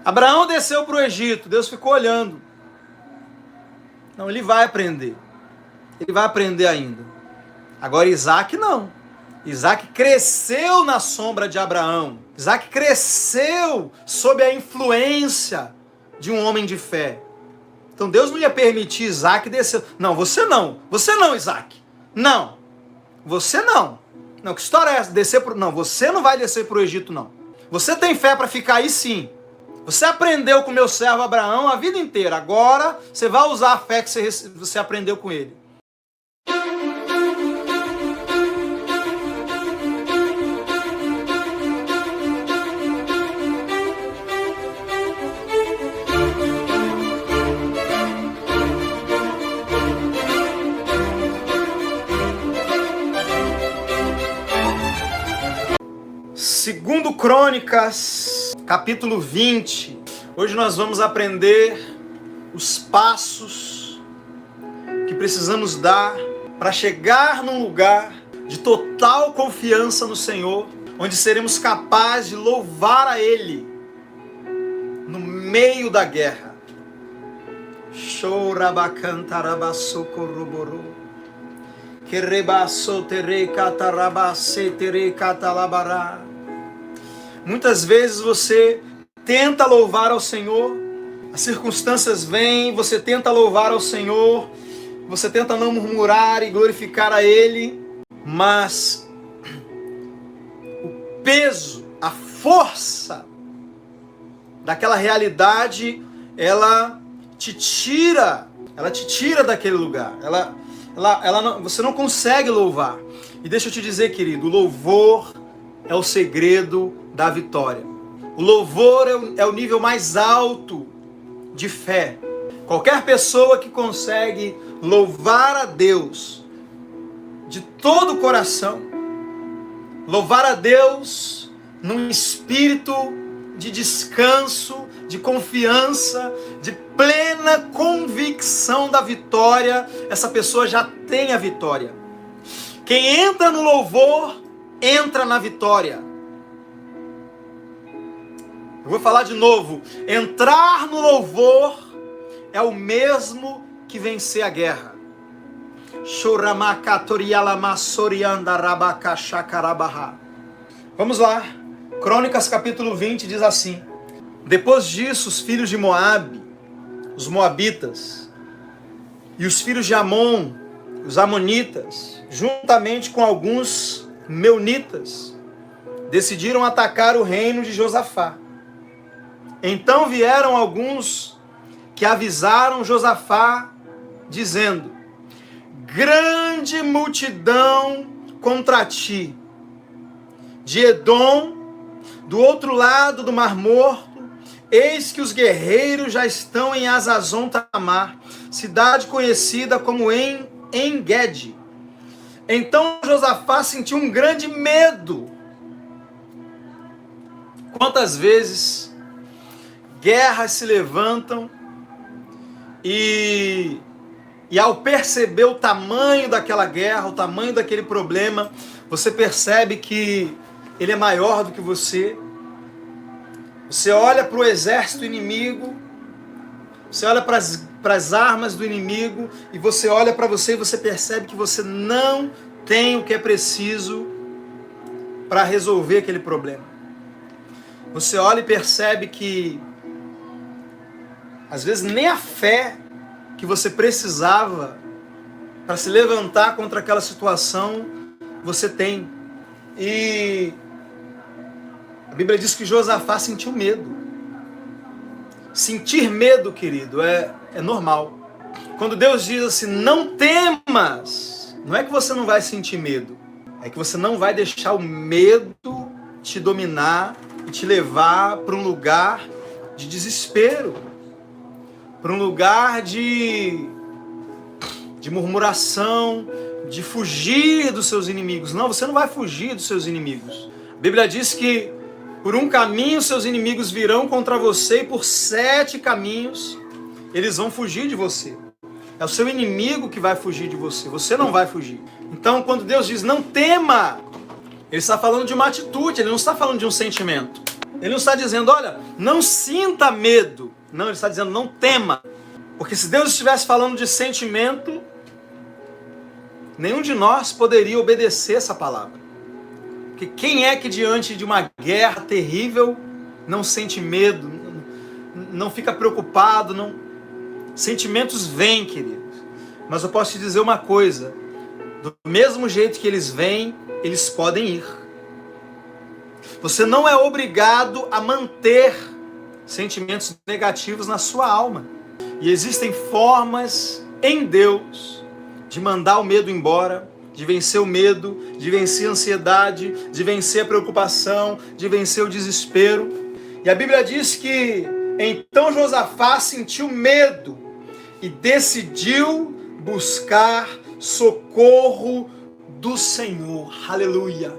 Abraão desceu para o Egito, Deus ficou olhando. Não, ele vai aprender. Ele vai aprender ainda. Agora Isaac não. Isaac cresceu na sombra de Abraão. Isaac cresceu sob a influência de um homem de fé. Então Deus não ia permitir Isaac descer. Não, você não. Você não, Isaac. Não. Você não. Não, que história é essa? Não, você não vai descer para o Egito, não. Você tem fé para ficar aí, sim. Você aprendeu com meu servo Abraão a vida inteira. Agora você vai usar a fé que você aprendeu com ele. Segundo Crônicas, capítulo 20. Hoje nós vamos aprender os passos que precisamos dar para chegar num lugar de total confiança no Senhor, onde seremos capazes de louvar a Ele no meio da guerra. Chorabacantarabasocorroborô. Muitas vezes você tenta louvar ao Senhor, as circunstâncias vêm, você tenta louvar ao Senhor, você tenta não murmurar e glorificar a Ele, mas o peso, a força daquela realidade, ela te tira daquele lugar, você não consegue louvar. E deixa eu te dizer, querido, o louvor é o segredo da vitória. O louvor é o nível mais alto de fé. Qualquer pessoa que consegue louvar a Deus de todo o coração, louvar a Deus num espírito de descanso, de confiança, de plena convicção da vitória, essa pessoa já tem a vitória. Quem entra no louvor, entra na vitória. Eu vou falar de novo. Entrar no louvor é o mesmo que vencer a guerra. Vamos lá. Crônicas capítulo 20 diz assim: depois disso, os filhos de Moabe, os moabitas, e os filhos de Amon, os amonitas, juntamente com alguns meunitas, decidiram atacar o reino de Josafá. Então vieram alguns que avisaram Josafá, dizendo: grande multidão contra ti, de Edom, do outro lado do Mar Morto. Eis que os guerreiros já estão em Hazazon Tamar, cidade conhecida como En-Gedi. Então Josafá sentiu um grande medo. Quantas vezes guerras se levantam e ao perceber o tamanho daquela guerra, o tamanho daquele problema, você percebe que ele é maior do que você. Você olha para o exército inimigo, você olha para as armas do inimigo, e você olha para você e você percebe que você não tem o que é preciso para resolver aquele problema. Você olha e percebe que às vezes nem a fé que você precisava para se levantar contra aquela situação você tem. E a Bíblia diz que Josafá sentiu medo. Sentir medo, querido, é normal. Quando Deus diz assim, não temas, não é que você não vai sentir medo, é que você não vai deixar o medo te dominar e te levar para um lugar de desespero, para um lugar de murmuração, de fugir dos seus inimigos. Não, você não vai fugir dos seus inimigos. A Bíblia diz que por um caminho seus inimigos virão contra você, e por 7 caminhos eles vão fugir de você. É o seu inimigo que vai fugir de você, você não vai fugir. Então, quando Deus diz não tema, Ele está falando de uma atitude, Ele não está falando de um sentimento. Ele não está dizendo, olha, não sinta medo. Não, ele está dizendo, não tema. Porque se Deus estivesse falando de sentimento, nenhum de nós poderia obedecer essa palavra. Porque quem é que diante de uma guerra terrível não sente medo, não fica preocupado, não... Sentimentos vêm, queridos. Mas eu posso te dizer uma coisa, do mesmo jeito que eles vêm, eles podem ir. Você não é obrigado a manter sentimentos negativos na sua alma. E existem formas em Deus de mandar o medo embora, de vencer o medo, de vencer a ansiedade, de vencer a preocupação, de vencer o desespero. E a Bíblia diz que então Josafá sentiu medo e decidiu buscar socorro do Senhor. Aleluia!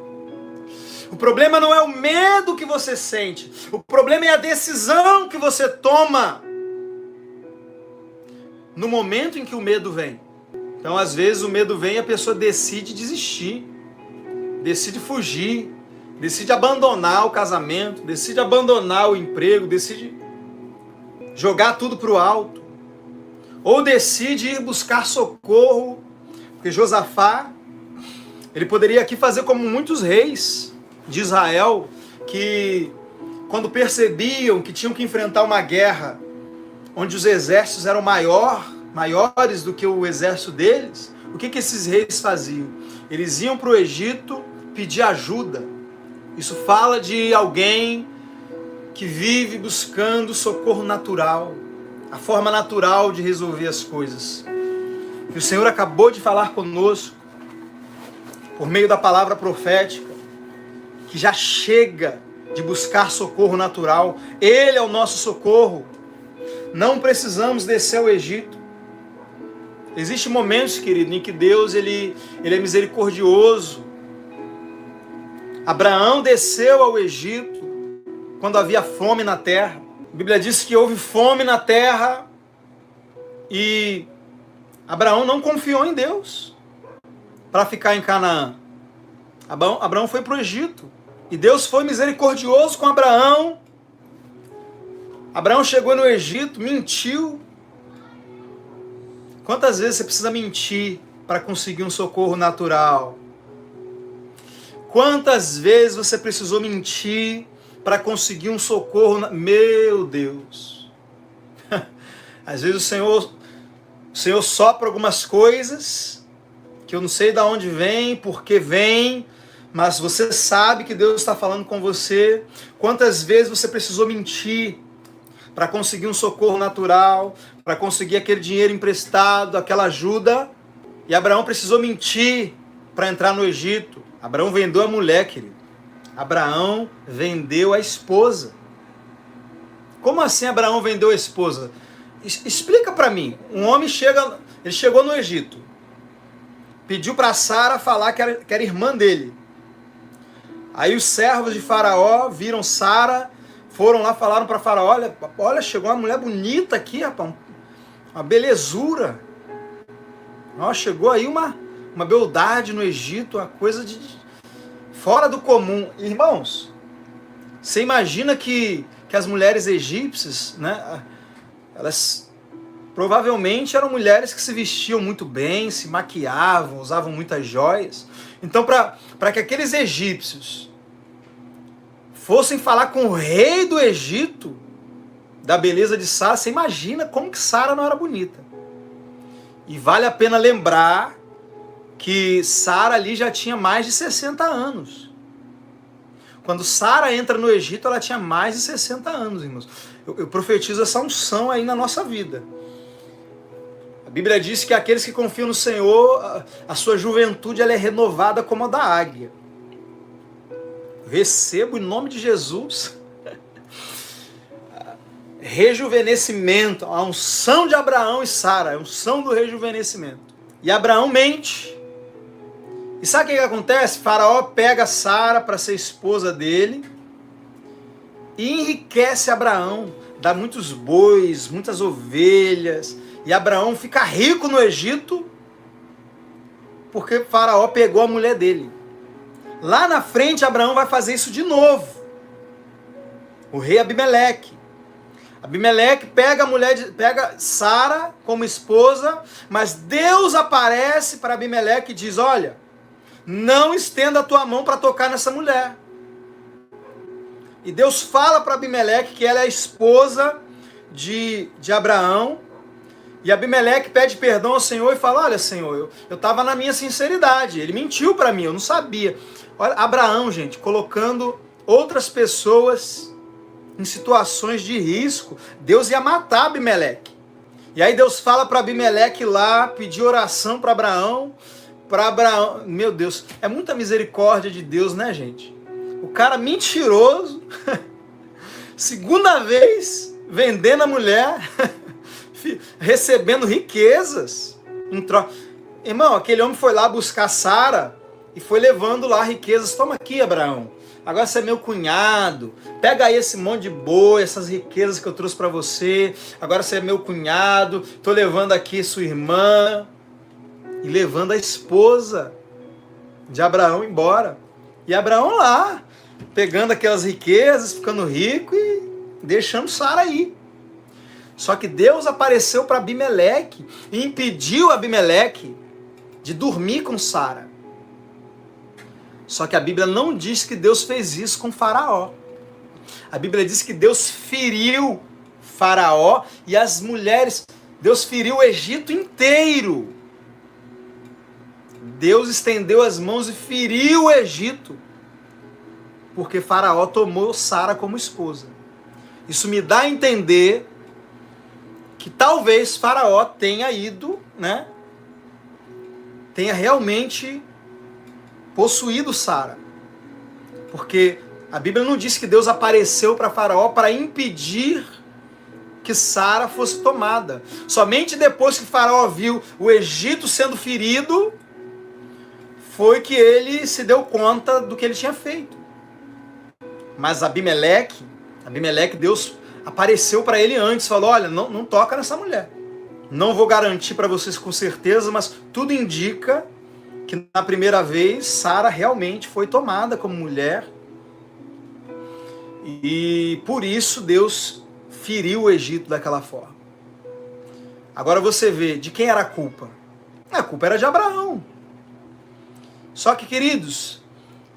O problema não é o medo que você sente, o problema é a decisão que você toma no momento em que o medo vem. Então, às vezes, o medo vem e a pessoa decide desistir, decide fugir, decide abandonar o casamento, decide abandonar o emprego, decide jogar tudo para o alto, ou decide ir buscar socorro, porque Josafá, ele poderia aqui fazer como muitos reis de Israel, que quando percebiam que tinham que enfrentar uma guerra onde os exércitos eram maiores do que o exército deles, o que esses reis faziam? Eles iam para o Egito pedir ajuda. Isso fala de alguém que vive buscando socorro natural, a forma natural de resolver as coisas. E o Senhor acabou de falar conosco, por meio da palavra profética, que já chega de buscar socorro natural. Ele é o nosso socorro. Não precisamos descer ao Egito. Existem momentos, querido, em que Deus ele é misericordioso. Abraão desceu ao Egito quando havia fome na terra. A Bíblia diz que houve fome na terra e Abraão não confiou em Deus para ficar em Canaã. Abraão foi para o Egito. E Deus foi misericordioso com Abraão. Abraão chegou no Egito, mentiu. Quantas vezes você precisa mentir para conseguir um socorro natural? Quantas vezes você precisou mentir para conseguir um socorro? Meu Deus! Às vezes o Senhor sopra algumas coisas que eu não sei de onde vem, por que vem, mas você sabe que Deus está falando com você. Quantas vezes você precisou mentir para conseguir um socorro natural, para conseguir aquele dinheiro emprestado, aquela ajuda? E Abraão precisou mentir para entrar no Egito. Abraão vendeu a mulher, querido. Abraão vendeu a esposa. Como assim Abraão vendeu a esposa? Explica para mim. Um homem chegou no Egito, pediu para Sara falar que era irmã dele. Aí os servos de Faraó viram Sara, foram lá, falaram para Faraó, olha, chegou uma mulher bonita aqui, rapaz, uma belezura. Ó, chegou aí uma beldade no Egito, uma coisa de fora do comum. Irmãos, você imagina que as mulheres egípcias, né, elas provavelmente eram mulheres que se vestiam muito bem, se maquiavam, usavam muitas joias. Então, para que aqueles egípcios fossem falar com o rei do Egito da beleza de Sara, você imagina como que Sara não era bonita. E vale a pena lembrar que Sara ali já tinha mais de 60 anos. Quando Sara entra no Egito, ela tinha mais de 60 anos, irmãos. Eu profetizo essa unção aí na nossa vida. A Bíblia diz que aqueles que confiam no Senhor, a sua juventude ela é renovada como a da águia. Recebo em nome de Jesus rejuvenescimento, a unção de Abraão e Sara, a unção do rejuvenescimento. E Abraão mente. E sabe o que acontece? Faraó pega Sara para ser esposa dele e enriquece Abraão, dá muitos bois, muitas ovelhas, e Abraão fica rico no Egito porque Faraó pegou a mulher dele. Lá na frente Abraão vai fazer isso de novo. o rei Abimeleque. Abimeleque pega Sara como esposa, mas Deus aparece para Abimeleque e diz: olha, não estenda a tua mão para tocar nessa mulher. E Deus fala para Abimeleque que ela é a esposa de Abraão. E Abimeleque pede perdão ao Senhor e fala: olha, Senhor, eu estava na minha sinceridade, ele mentiu para mim, eu não sabia. Olha, Abraão, gente, colocando outras pessoas em situações de risco. Deus ia matar Abimeleque. E aí Deus fala para Abimeleque lá, pedir oração para Abraão. Meu Deus, é muita misericórdia de Deus, né, gente? O cara mentiroso, segunda vez, vendendo a mulher, recebendo riquezas em troca. Irmão, aquele homem foi lá buscar Sara e foi levando lá riquezas. Toma aqui, Abraão. Agora você é meu cunhado. Pega aí esse monte de boi, essas riquezas que eu trouxe para você. Agora você é meu cunhado. Tô levando aqui sua irmã. E levando a esposa de Abraão embora. E Abraão lá, pegando aquelas riquezas, ficando rico e deixando Sara aí. Só que Deus apareceu para Abimeleque e impediu Abimeleque de dormir com Sara. Só que a Bíblia não diz que Deus fez isso com Faraó. A Bíblia diz que Deus feriu Faraó e as mulheres. Deus feriu o Egito inteiro. Deus estendeu as mãos e feriu o Egito. Porque Faraó tomou Sara como esposa. Isso me dá a entender que talvez Faraó tenha ido, né? Tenha realmente possuído Sara. Porque a Bíblia não diz que Deus apareceu para Faraó para impedir que Sara fosse tomada. Somente depois que Faraó viu o Egito sendo ferido, foi que ele se deu conta do que ele tinha feito. Mas Abimeleque, Deus apareceu para ele antes, falou: olha, não toca nessa mulher. Não vou garantir para vocês com certeza, mas tudo indica que na primeira vez Sara realmente foi tomada como mulher. E por isso Deus feriu o Egito daquela forma. Agora você vê, de quem era a culpa? A culpa era de Abraão. Só que, queridos,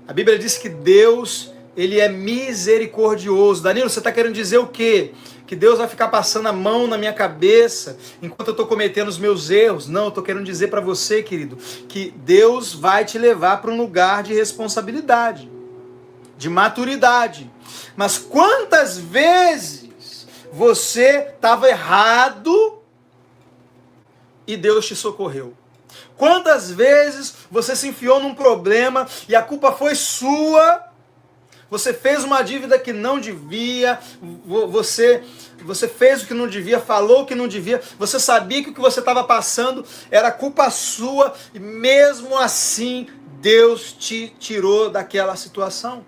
a Bíblia diz que Deus, ele é misericordioso. Danilo, você está querendo dizer o quê? Que Deus vai ficar passando a mão na minha cabeça enquanto eu estou cometendo os meus erros? Não, eu estou querendo dizer para você, querido, que Deus vai te levar para um lugar de responsabilidade, de maturidade. Mas quantas vezes você estava errado e Deus te socorreu? Quantas vezes você se enfiou num problema e a culpa foi sua? Você fez uma dívida que não devia, você fez o que não devia, falou o que não devia, você sabia que o que você estava passando era culpa sua e mesmo assim Deus te tirou daquela situação.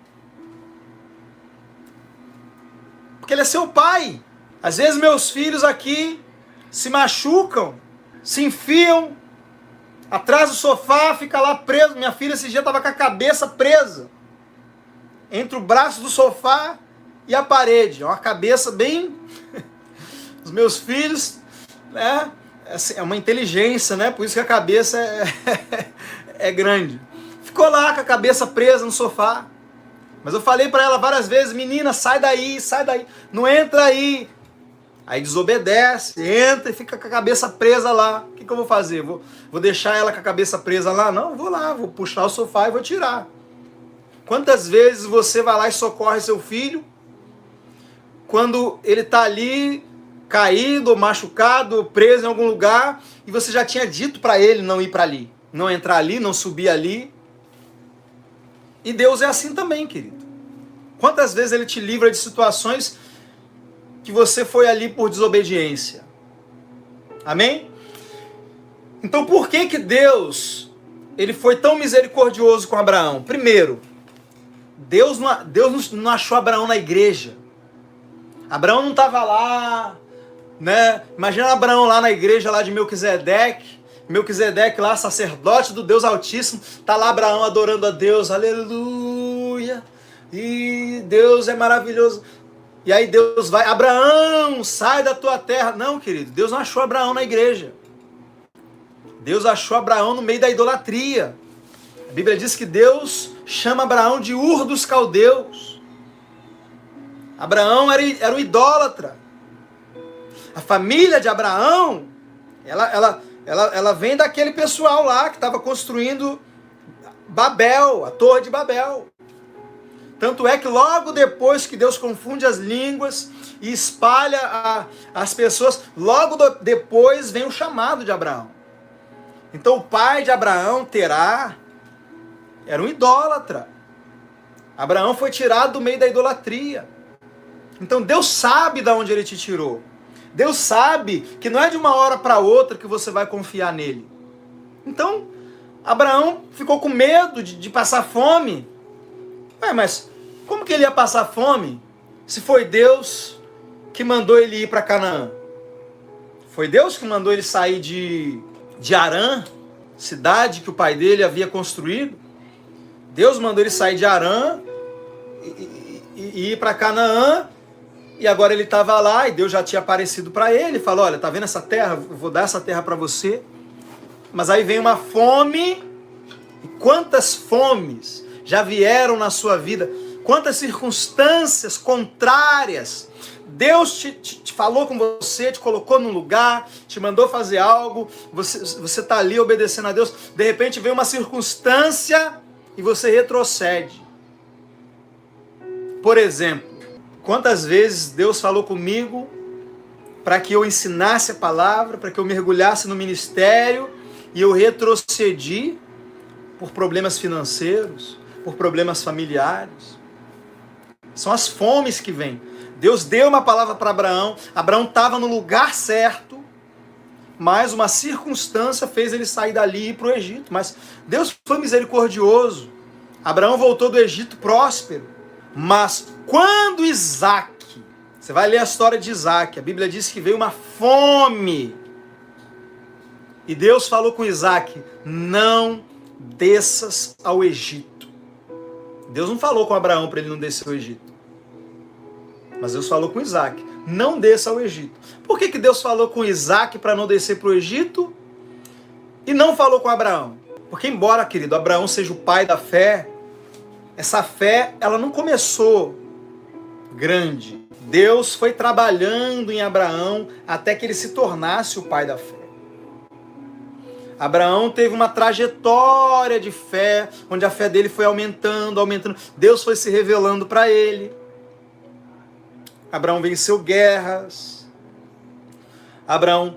Porque Ele é seu pai. Às vezes meus filhos aqui se machucam, se enfiam atrás do sofá, fica lá preso. Minha filha esse dia estava com a cabeça presa entre o braço do sofá e a parede. Uma cabeça bem... Os meus filhos, né? É uma inteligência, né? Por isso que a cabeça é grande. Ficou lá com a cabeça presa no sofá. Mas eu falei para ela várias vezes: menina, sai daí, não entra aí. Aí desobedece, entra e fica com a cabeça presa lá. O que eu vou fazer? Vou deixar ela com a cabeça presa lá? Não, vou lá, vou puxar o sofá e vou tirar. Quantas vezes você vai lá e socorre seu filho quando ele está ali caído, machucado, preso em algum lugar, e você já tinha dito para ele não ir para ali, não entrar ali, não subir ali? E Deus é assim também, querido. Quantas vezes Ele te livra de situações que você foi ali por desobediência? Amém? Então por que Deus ele foi tão misericordioso com Abraão? Primeiro, Deus não achou Abraão na igreja. Abraão não estava lá, né? Imagina Abraão lá na igreja lá de Melquisedeque lá, sacerdote do Deus Altíssimo, tá lá Abraão adorando a Deus, aleluia, e Deus é maravilhoso. E aí Deus vai, Abraão, sai da tua terra. Não, querido, Deus não achou Abraão na igreja. Deus achou Abraão no meio da idolatria. A Bíblia diz que Deus chama Abraão de Ur dos Caldeus. Abraão era um idólatra. A família de Abraão, ela vem daquele pessoal lá que estava construindo Babel, a Torre de Babel. Tanto é que logo depois que Deus confunde as línguas e espalha as pessoas, logo depois vem o chamado de Abraão. Então o pai de Abraão, Terá, era um idólatra. Abraão foi tirado do meio da idolatria. Então Deus sabe de onde ele te tirou. Deus sabe que não é de uma hora para outra que você vai confiar nele. Então Abraão ficou com medo de passar fome. Mas como que ele ia passar fome se foi Deus que mandou ele ir para Canaã? Foi Deus que mandou ele sair de Harã, cidade que o pai dele havia construído. Deus mandou ele sair de Harã e ir para Canaã. E agora ele estava lá e Deus já tinha aparecido para ele. Falou, olha, tá vendo essa terra? Eu vou dar essa terra para você. Mas aí vem uma fome. E quantas fomes já vieram na sua vida? Quantas circunstâncias contrárias. Deus te falou com você, te colocou num lugar, te mandou fazer algo. Você está ali obedecendo a Deus. De repente vem uma circunstância e você retrocede. Por exemplo, quantas vezes Deus falou comigo para que eu ensinasse a palavra, para que eu mergulhasse no ministério e eu retrocedi por problemas financeiros, por problemas familiares. São as fomes que vêm. Deus deu uma palavra para Abraão, Abraão estava no lugar certo, mas uma circunstância fez ele sair dali e ir para o Egito. Mas Deus foi misericordioso. Abraão voltou do Egito próspero. Mas quando Isaac, você vai ler a história de Isaac, a Bíblia diz que veio uma fome. E Deus falou com Isaac, não desças ao Egito. Deus não falou com Abraão para ele não descer ao Egito. Mas Deus falou com Isaac, não desça ao Egito. Por que Deus falou com Isaac para não descer para o Egito e não falou com Abraão? Porque embora, querido, Abraão seja o pai da fé, essa fé, ela não começou grande. Deus foi trabalhando em Abraão até que ele se tornasse o pai da fé. Abraão teve uma trajetória de fé, onde a fé dele foi aumentando, aumentando. Deus foi se revelando para ele. Abraão venceu guerras. Abraão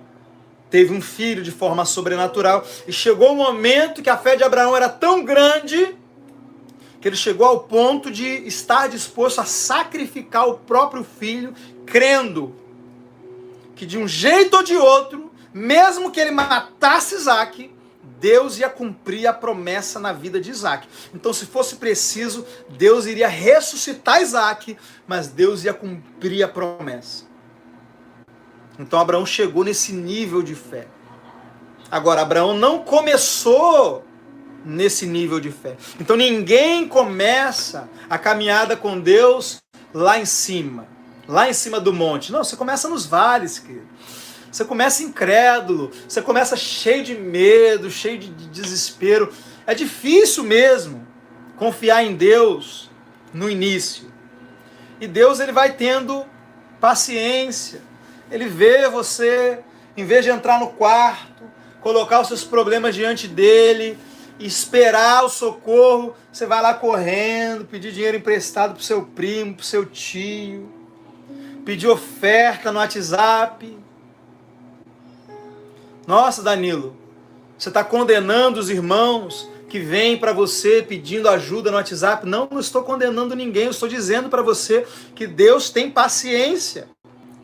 teve um filho de forma sobrenatural. E chegou um momento que a fé de Abraão era tão grande que ele chegou ao ponto de estar disposto a sacrificar o próprio filho, crendo que de um jeito ou de outro, mesmo que ele matasse Isaac, Deus ia cumprir a promessa na vida de Isaac. Então, se fosse preciso, Deus iria ressuscitar Isaac, mas Deus ia cumprir a promessa. Então, Abraão chegou nesse nível de fé. Agora, Abraão não começou nesse nível de fé. Então, ninguém começa a caminhada com Deus lá em cima do monte. Não, você começa nos vales, querido. Você começa incrédulo, você começa cheio de medo, cheio de desespero. É difícil mesmo confiar em Deus no início. E Deus, ele vai tendo paciência. Ele vê você, em vez de entrar no quarto, colocar os seus problemas diante dele, esperar o socorro, você vai lá correndo, pedir dinheiro emprestado para o seu primo, para o seu tio, pedir oferta no WhatsApp. Nossa, Danilo, você está condenando os irmãos que vêm para você pedindo ajuda no WhatsApp? Não, não estou condenando ninguém, eu estou dizendo para você que Deus tem paciência.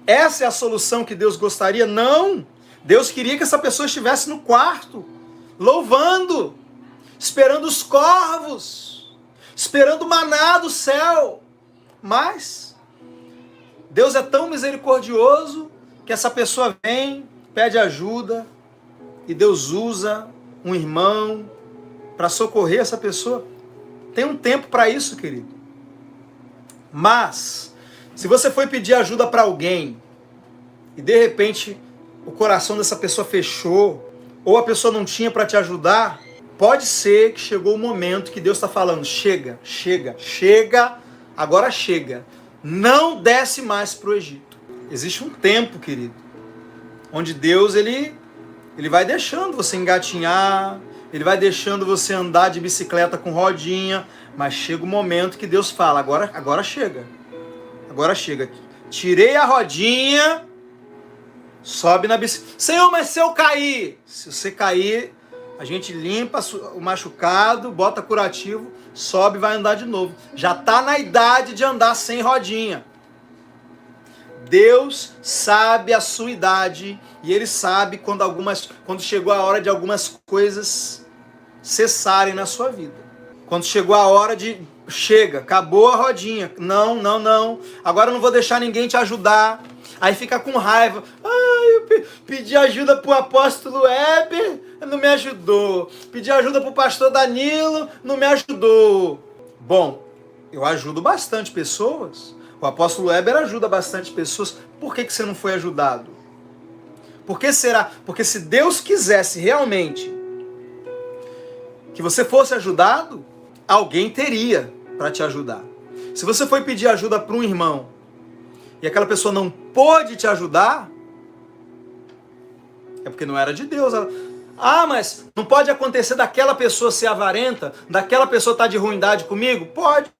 Essa é a solução que Deus gostaria? Não! Deus queria que essa pessoa estivesse no quarto, louvando, esperando os corvos, esperando o maná do céu. Mas Deus é tão misericordioso que essa pessoa vem, pede ajuda, e Deus usa um irmão para socorrer essa pessoa. Tem um tempo para isso, querido. Mas Se você foi pedir ajuda para alguém e de repente o coração dessa pessoa fechou, ou a pessoa não tinha para te ajudar, pode ser que chegou o momento que Deus está falando, chega, agora chega. Não desce mais para o Egito. Existe um tempo, querido, onde Deus ele vai deixando você engatinhar, ele vai deixando você andar de bicicleta com rodinha, mas chega o momento que Deus fala, agora chega. Agora chega. Tirei a rodinha, sobe na bicicleta. Senhor, mas se eu cair? Se você cair, a gente limpa o machucado, bota curativo, sobe e vai andar de novo. Já está na idade de andar sem rodinha. Deus sabe a sua idade e Ele sabe quando chegou a hora de algumas coisas cessarem na sua vida. Quando chegou a hora de... Chega, acabou a rodinha. Não. Agora eu não vou deixar ninguém te ajudar. Aí fica com raiva. Eu pedi ajuda pro apóstolo Heber, não me ajudou. Pedi ajuda pro pastor Danilo, não me ajudou. Bom, eu ajudo bastante pessoas. O apóstolo Heber ajuda bastante pessoas. Por que você não foi ajudado? Por que será? Porque se Deus quisesse realmente que você fosse ajudado, alguém teria para te ajudar. Se você foi pedir ajuda para um irmão e aquela pessoa não pôde te ajudar, é porque não era de Deus. Mas não pode acontecer daquela pessoa ser avarenta, daquela pessoa estar de ruindade comigo? Pode.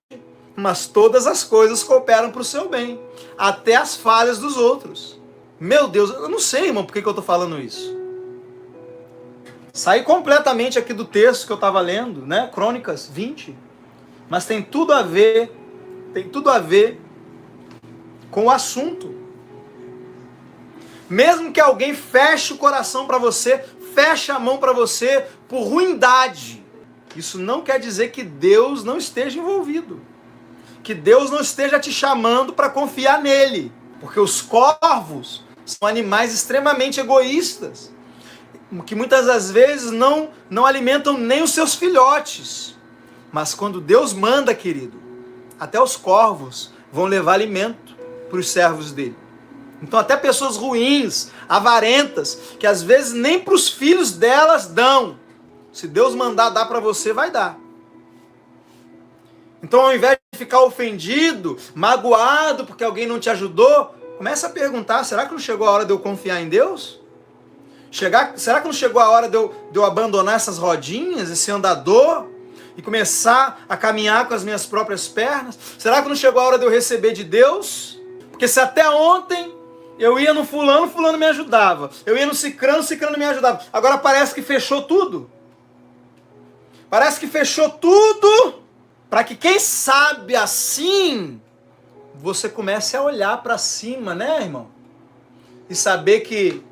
Mas todas as coisas cooperam para o seu bem, até as falhas dos outros. Meu Deus, eu não sei, irmão, por que eu estou falando isso. Saí completamente aqui do texto que eu estava lendo, né? Crônicas 20. Mas tem tudo a ver com o assunto. Mesmo que alguém feche o coração para você, feche a mão para você por ruindade, isso não quer dizer que Deus não esteja envolvido. Que Deus não esteja te chamando para confiar nele. Porque os corvos são animais extremamente egoístas, que muitas das vezes não alimentam nem os seus filhotes. Mas quando Deus manda, querido, até os corvos vão levar alimento para os servos dele. Então até pessoas ruins, avarentas, que às vezes nem para os filhos delas dão. Se Deus mandar dar para você, vai dar. Então ao invés de ficar ofendido, magoado porque alguém não te ajudou, comece a perguntar, será que não chegou a hora de eu confiar em Deus? Será que não chegou a hora de eu abandonar essas rodinhas, esse andador, e começar a caminhar com as minhas próprias pernas? Será que não chegou a hora de eu receber de Deus? Porque se até ontem eu ia no fulano me ajudava. Eu ia no cicrano me ajudava. Agora parece que fechou tudo. Parece que fechou tudo para que, quem sabe assim, você comece a olhar para cima, né, irmão? E saber que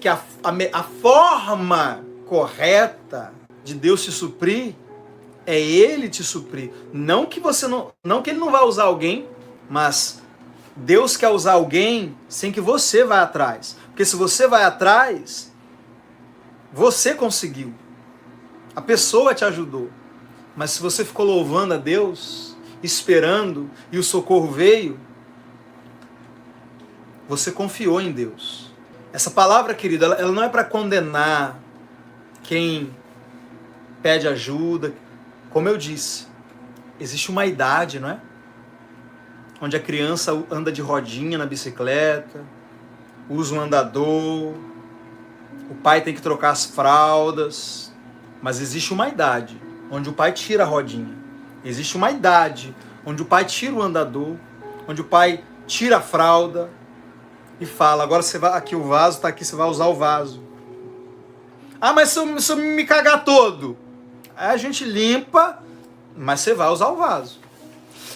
a forma correta de Deus te suprir é Ele te suprir. Não que Ele não vai usar alguém, mas Deus quer usar alguém sem que você vá atrás. Porque se você vai atrás, você conseguiu. A pessoa te ajudou. Mas se você ficou louvando a Deus, esperando, e o socorro veio, você confiou em Deus. Essa palavra, querida, ela não é para condenar quem pede ajuda. Como eu disse, existe uma idade, não é? Onde a criança anda de rodinha na bicicleta, usa um andador, o pai tem que trocar as fraldas, mas existe uma idade onde o pai tira a rodinha. Existe uma idade onde o pai tira o andador, onde o pai tira a fralda e fala, agora você vai, aqui o vaso está aqui, você vai usar o vaso. Mas se eu me cagar todo, aí a gente limpa, mas você vai usar o vaso.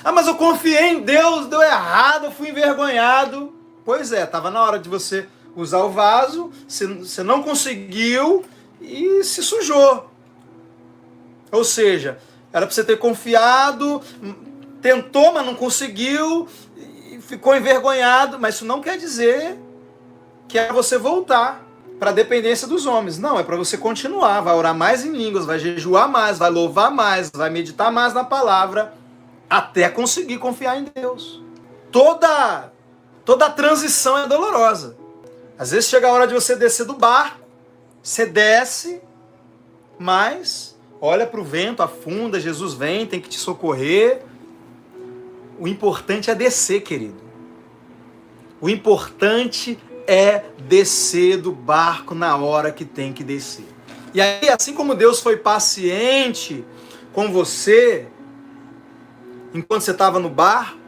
Mas eu confiei em Deus, deu errado, eu fui envergonhado. Pois é, estava na hora de você usar o vaso, você não conseguiu e se sujou. Ou seja, era para você ter confiado, tentou, mas não conseguiu, e ficou envergonhado. Mas isso não quer dizer que é você voltar para a dependência dos homens. Não, é para você continuar, vai orar mais em línguas, vai jejuar mais, vai louvar mais, vai meditar mais na palavra, até conseguir confiar em Deus. toda a transição é dolorosa. Às vezes chega a hora de você descer do barco, você desce, mas olha para o vento, afunda, Jesus vem, tem que te socorrer. O importante é descer, querido. O importante é descer do barco na hora que tem que descer. E aí, assim como Deus foi paciente com você, enquanto você estava no barco,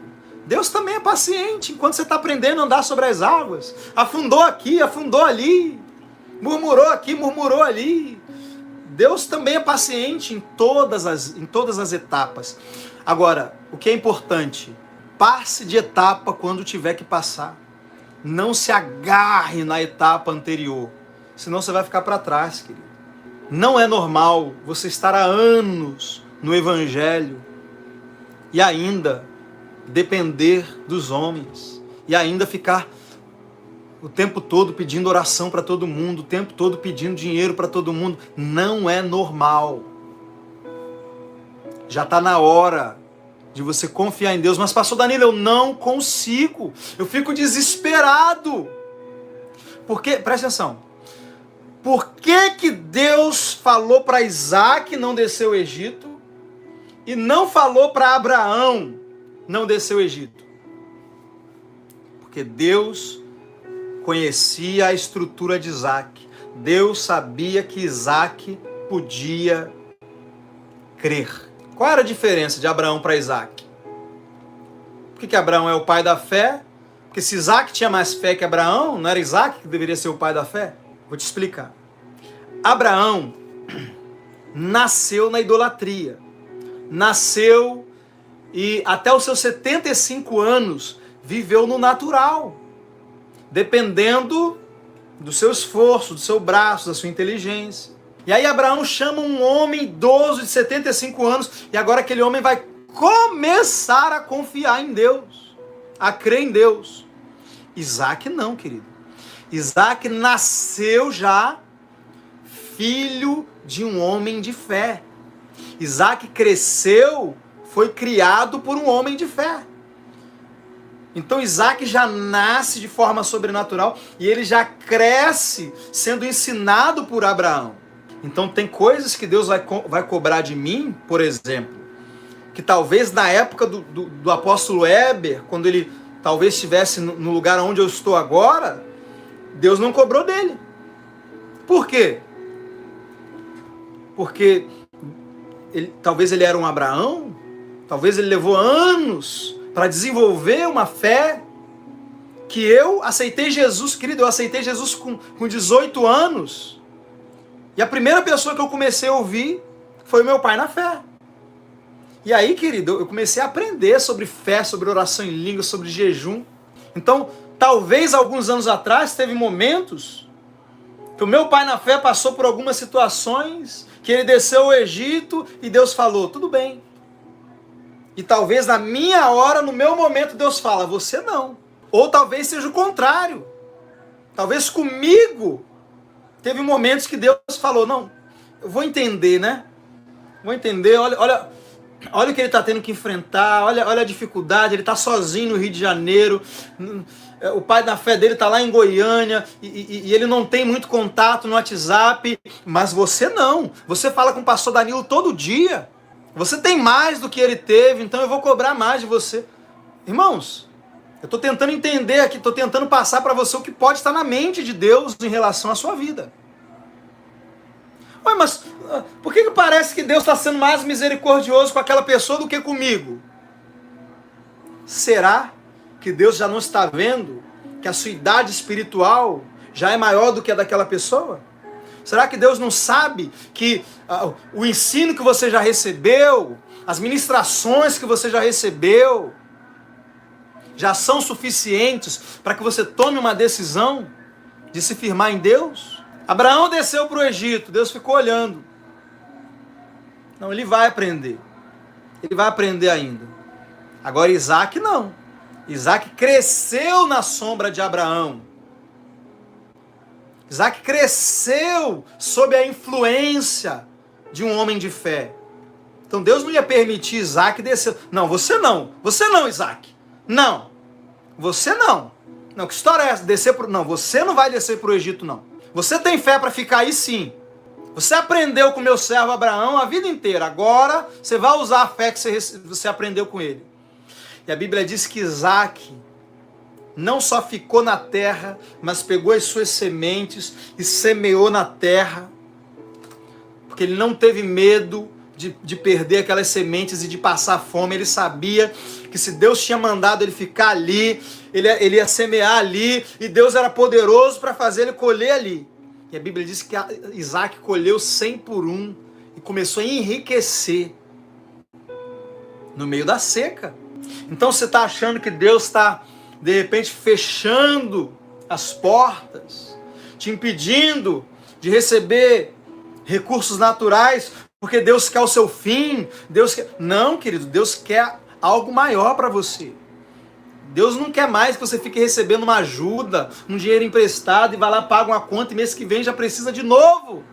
Deus também é paciente enquanto você está aprendendo a andar sobre as águas. Afundou aqui, afundou ali, murmurou aqui, murmurou ali. Deus também é paciente em todas as etapas. Agora, o que é importante? Passe de etapa quando tiver que passar. Não se agarre na etapa anterior, senão você vai ficar para trás, querido. Não é normal você estar há anos no Evangelho e ainda depender dos homens, e ainda ficar o tempo todo pedindo oração para todo mundo, o tempo todo pedindo dinheiro para todo mundo. Não é normal. Já está na hora de você confiar em Deus. Mas pastor Danilo, eu não consigo, eu fico desesperado. Porque, presta atenção, por que Deus falou para Isaac não descer o Egito e não falou para Abraão não descer o Egito? Porque Deus conhecia a estrutura de Isaac. Deus sabia que Isaac podia crer. Qual era a diferença de Abraão para Isaac? Por que Abraão é o pai da fé? Porque se Isaac tinha mais fé que Abraão, não era Isaac que deveria ser o pai da fé? Vou te explicar. Abraão nasceu na idolatria. Nasceu e até os seus 75 anos viveu no natural, dependendo do seu esforço, do seu braço, da sua inteligência. E aí Abraão chama um homem idoso de 75 anos, e agora aquele homem vai começar a confiar em Deus, a crer em Deus. Isaac não, querido. Isaac nasceu já filho de um homem de fé. Isaac cresceu, foi criado por um homem de fé. Então Isaac já nasce de forma sobrenatural e ele já cresce sendo ensinado por Abraão. Então tem coisas que Deus vai cobrar de mim, por exemplo, que talvez na época do apóstolo Heber, quando ele talvez estivesse no lugar onde eu estou agora, Deus não cobrou dele. Por quê? Porque talvez ele era um Abraão, talvez ele levou anos para desenvolver uma fé, que eu aceitei Jesus, querido, eu aceitei Jesus com 18 anos, e a primeira pessoa que eu comecei a ouvir foi o meu pai na fé. E aí, querido, eu comecei a aprender sobre fé, sobre oração em língua, sobre jejum. Então, talvez alguns anos atrás, teve momentos que o meu pai na fé passou por algumas situações, que ele desceu ao Egito e Deus falou, tudo bem. E talvez na minha hora, no meu momento, Deus fala, você não. Ou talvez seja o contrário. Talvez comigo teve momentos que Deus falou, não, eu vou entender, né? Vou entender, olha o que ele está tendo que enfrentar, olha a dificuldade, ele está sozinho no Rio de Janeiro, o pai da fé dele está lá em Goiânia, e ele não tem muito contato no WhatsApp, mas você não. Você fala com o pastor Danilo todo dia. Você tem mais do que ele teve, então eu vou cobrar mais de você. Irmãos, eu estou tentando entender aqui, estou tentando passar para você o que pode estar na mente de Deus em relação à sua vida. Ué, mas por que parece que Deus está sendo mais misericordioso com aquela pessoa do que comigo? Será que Deus já não está vendo que a sua idade espiritual já é maior do que a daquela pessoa? Será que Deus não sabe que o ensino que você já recebeu, as ministrações que você já recebeu, já são suficientes para que você tome uma decisão de se firmar em Deus? Abraão desceu para o Egito, Deus ficou olhando. Não, ele vai aprender. Ele vai aprender ainda. Agora Isaac não. Isaac cresceu na sombra de Abraão. Isaac cresceu sob a influência de um homem de fé. Então Deus não ia permitir Isaac descer. Não, Isaac. Não. Você não. Não, que história é essa? Não, você não vai descer para o Egito, não. Você tem fé para ficar aí, sim. Você aprendeu com meu servo Abraão a vida inteira. Agora você vai usar a fé que você aprendeu com ele. E a Bíblia diz que Isaac não só ficou na terra, mas pegou as suas sementes e semeou na terra. Porque ele não teve medo de perder aquelas sementes e de passar fome. Ele sabia que se Deus tinha mandado ele ficar ali, ele ia semear ali, e Deus era poderoso para fazer ele colher ali. E a Bíblia diz que Isaac colheu 100 por 1 e começou a enriquecer no meio da seca. Então você está achando que Deus está, de repente, fechando as portas, te impedindo de receber recursos naturais, porque Deus quer o seu fim? Não, querido, Deus quer algo maior para você. Deus não quer mais que você fique recebendo uma ajuda, um dinheiro emprestado e vai lá, paga uma conta e mês que vem já precisa de novo.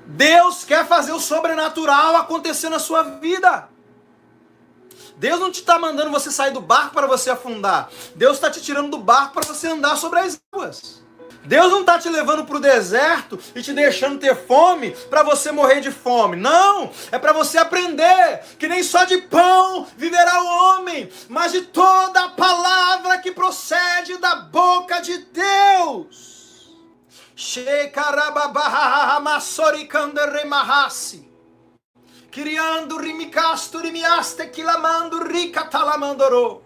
Deus quer fazer o sobrenatural acontecer na sua vida. Deus não te está mandando você sair do barco para você afundar. Deus está te tirando do barco para você andar sobre as águas. Deus não está te levando para o deserto e te deixando ter fome para você morrer de fome. Não! É para você aprender que nem só de pão viverá o homem, mas de toda a palavra que procede da boca de Deus. Criando rimicasto rimiaste quilamando rica talamandoro.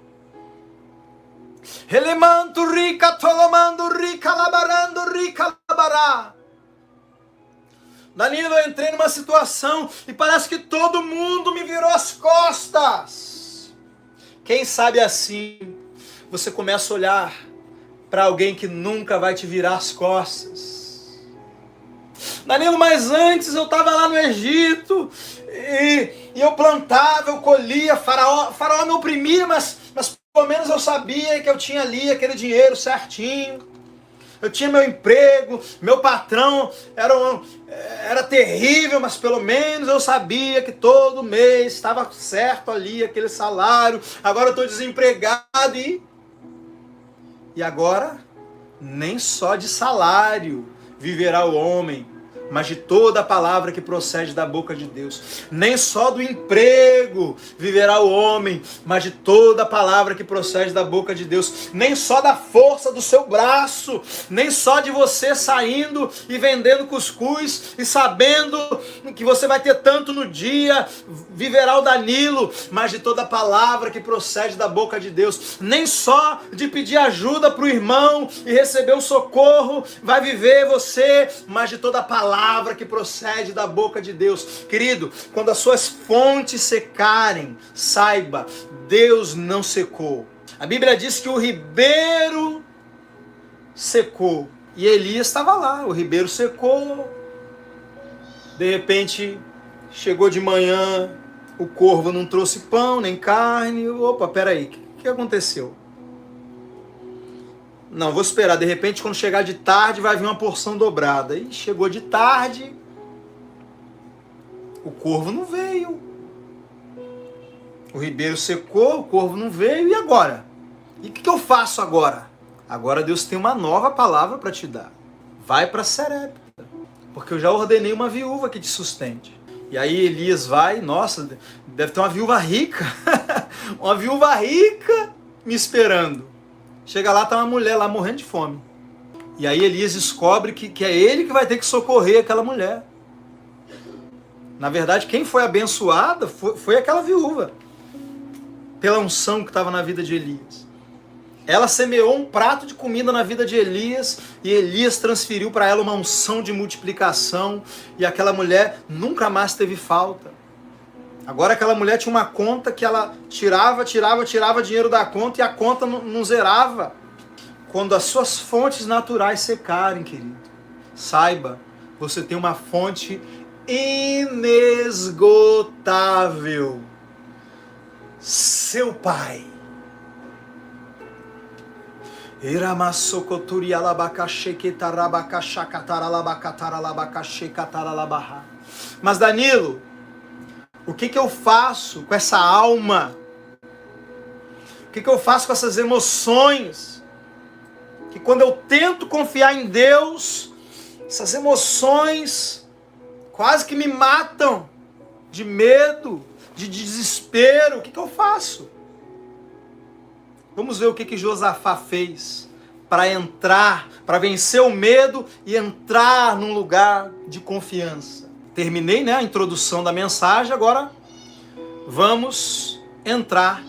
Elemanto rica tolomando rica labarando rica labará. Danilo, eu entrei numa situação e parece que todo mundo me virou as costas. Quem sabe assim você começa a olhar para alguém que nunca vai te virar as costas. Danilo, mas antes eu estava lá no Egito e eu plantava, eu colhia, faraó me oprimia, mas pelo menos eu sabia que eu tinha ali aquele dinheiro certinho. Eu tinha meu emprego, meu patrão era terrível, mas pelo menos eu sabia que todo mês estava certo ali aquele salário. Agora eu estou desempregado e agora nem só de salário viverá o homem, mas de toda a palavra que procede da boca de Deus. Nem só do emprego viverá o homem, mas de toda a palavra que procede da boca de Deus. Nem só da força do seu braço, nem só de você saindo e vendendo cuscuz e sabendo que você vai ter tanto no dia, viverá o Danilo, mas de toda a palavra que procede da boca de Deus. Nem só de pedir ajuda para o irmão e receber um socorro vai viver você, mas de toda a palavra que procede da boca de Deus. Querido, quando as suas fontes secarem, saiba, Deus não secou. A Bíblia diz que o ribeiro secou e Elias estava lá, o ribeiro secou. De repente, chegou de manhã, o corvo não trouxe pão nem carne. Opa, peraí, o que aconteceu? Não, vou esperar. De repente, quando chegar de tarde, vai vir uma porção dobrada. E chegou de tarde, o corvo não veio. O ribeiro secou, o corvo não veio. E agora? E o que eu faço agora? Agora Deus tem uma nova palavra para te dar. Vai para Serepta, porque eu já ordenei uma viúva que te sustente. E aí Elias vai, nossa, deve ter uma viúva rica. Uma viúva rica me esperando. Chega lá, tá uma mulher lá morrendo de fome. E aí Elias descobre que é ele que vai ter que socorrer aquela mulher. Na verdade, quem foi abençoada foi aquela viúva. Pela unção que estava na vida de Elias. Ela semeou um prato de comida na vida de Elias. E Elias transferiu para ela uma unção de multiplicação. E aquela mulher nunca mais teve falta. Agora aquela mulher tinha uma conta que ela tirava dinheiro da conta e a conta não zerava. Quando as suas fontes naturais secarem, querido, saiba, você tem uma fonte inesgotável. Seu Pai. Mas Danilo, o que eu faço com essa alma? O que eu faço com essas emoções? Que quando eu tento confiar em Deus, essas emoções quase que me matam de medo, de desespero. O que eu faço? Vamos ver o que Josafá fez para entrar, para vencer o medo e entrar num lugar de confiança. Terminei, a introdução da mensagem, agora vamos entrar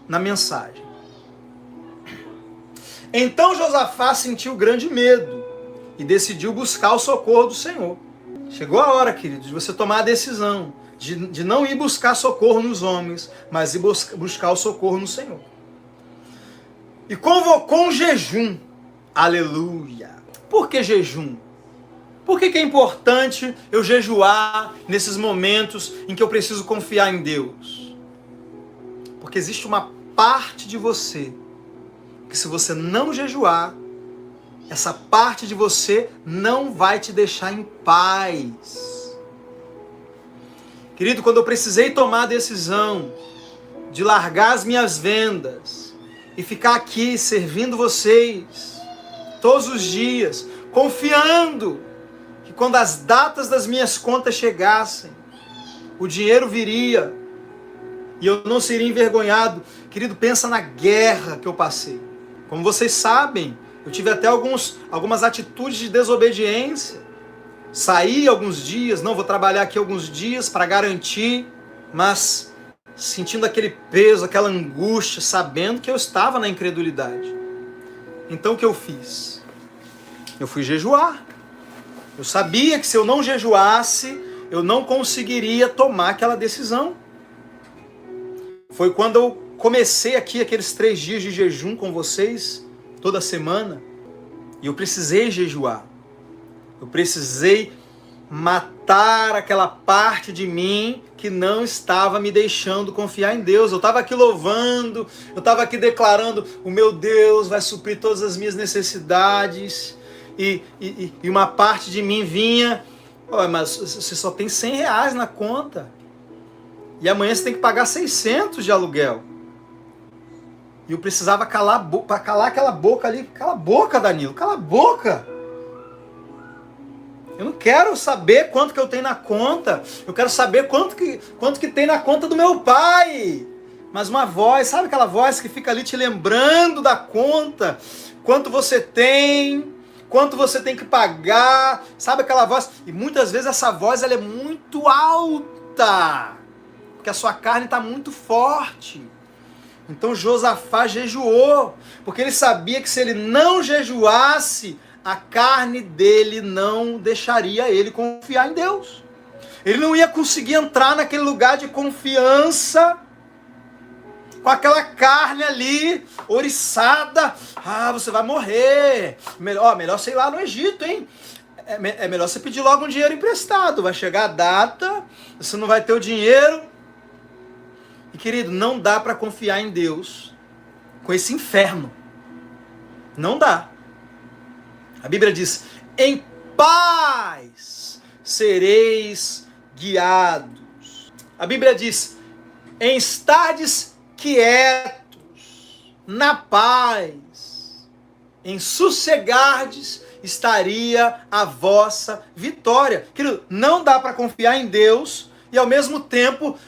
na mensagem. Então Josafá sentiu grande medo e decidiu buscar o socorro do Senhor. Chegou a hora, queridos, de você tomar a decisão de não ir buscar socorro nos homens, mas ir buscar o socorro no Senhor. E convocou um jejum. Aleluia! Por que jejum? Por que é importante eu jejuar nesses momentos em que eu preciso confiar em Deus? Porque existe uma parte de você que, se você não jejuar, essa parte de você não vai te deixar em paz. Querido, quando eu precisei tomar a decisão de largar as minhas vendas e ficar aqui servindo vocês todos os dias, confiando que quando as datas das minhas contas chegassem, o dinheiro viria e eu não seria envergonhado. Querido, pensa na guerra que eu passei. Como vocês sabem, eu tive até algumas atitudes de desobediência. Saí alguns dias, não vou trabalhar aqui alguns dias para garantir, mas sentindo aquele peso, aquela angústia, sabendo que eu estava na incredulidade. Então o que eu fiz? Eu fui jejuar. Eu sabia que se eu não jejuasse, eu não conseguiria tomar aquela decisão. Foi quando eu comecei aqui aqueles 3 dias de jejum com vocês, toda semana, e eu precisei jejuar. Eu precisei matar aquela parte de mim que não estava me deixando confiar em Deus. Eu estava aqui louvando, eu estava aqui declarando, o meu Deus vai suprir todas as minhas necessidades. E uma parte de mim vinha, mas você só tem R$100 na conta. E amanhã você tem que pagar 600 de aluguel. E eu precisava calar aquela boca ali. Cala a boca, Danilo, cala a boca. Eu não quero saber quanto que eu tenho na conta. Eu quero saber quanto que tem na conta do meu pai. Mas uma voz, sabe aquela voz que fica ali te lembrando da conta? Quanto você tem, quanto você tem que pagar. Sabe aquela voz? E muitas vezes essa voz ela é muito alta. Porque a sua carne está muito forte. Então Josafá jejuou. Porque ele sabia que se ele não jejuasse, a carne dele não deixaria ele confiar em Deus. Ele não ia conseguir entrar naquele lugar de confiança com aquela carne ali, oriçada. Ah, você vai morrer. Melhor sei lá no Egito, hein? É melhor você pedir logo um dinheiro emprestado. Vai chegar a data, você não vai ter o dinheiro. E querido, não dá para confiar em Deus com esse inferno. Não dá. A Bíblia diz, em paz sereis guiados. A Bíblia diz, em estardes quietos, na paz, em sossegardes estaria a vossa vitória. Querido, não dá para confiar em Deus e ao mesmo tempo,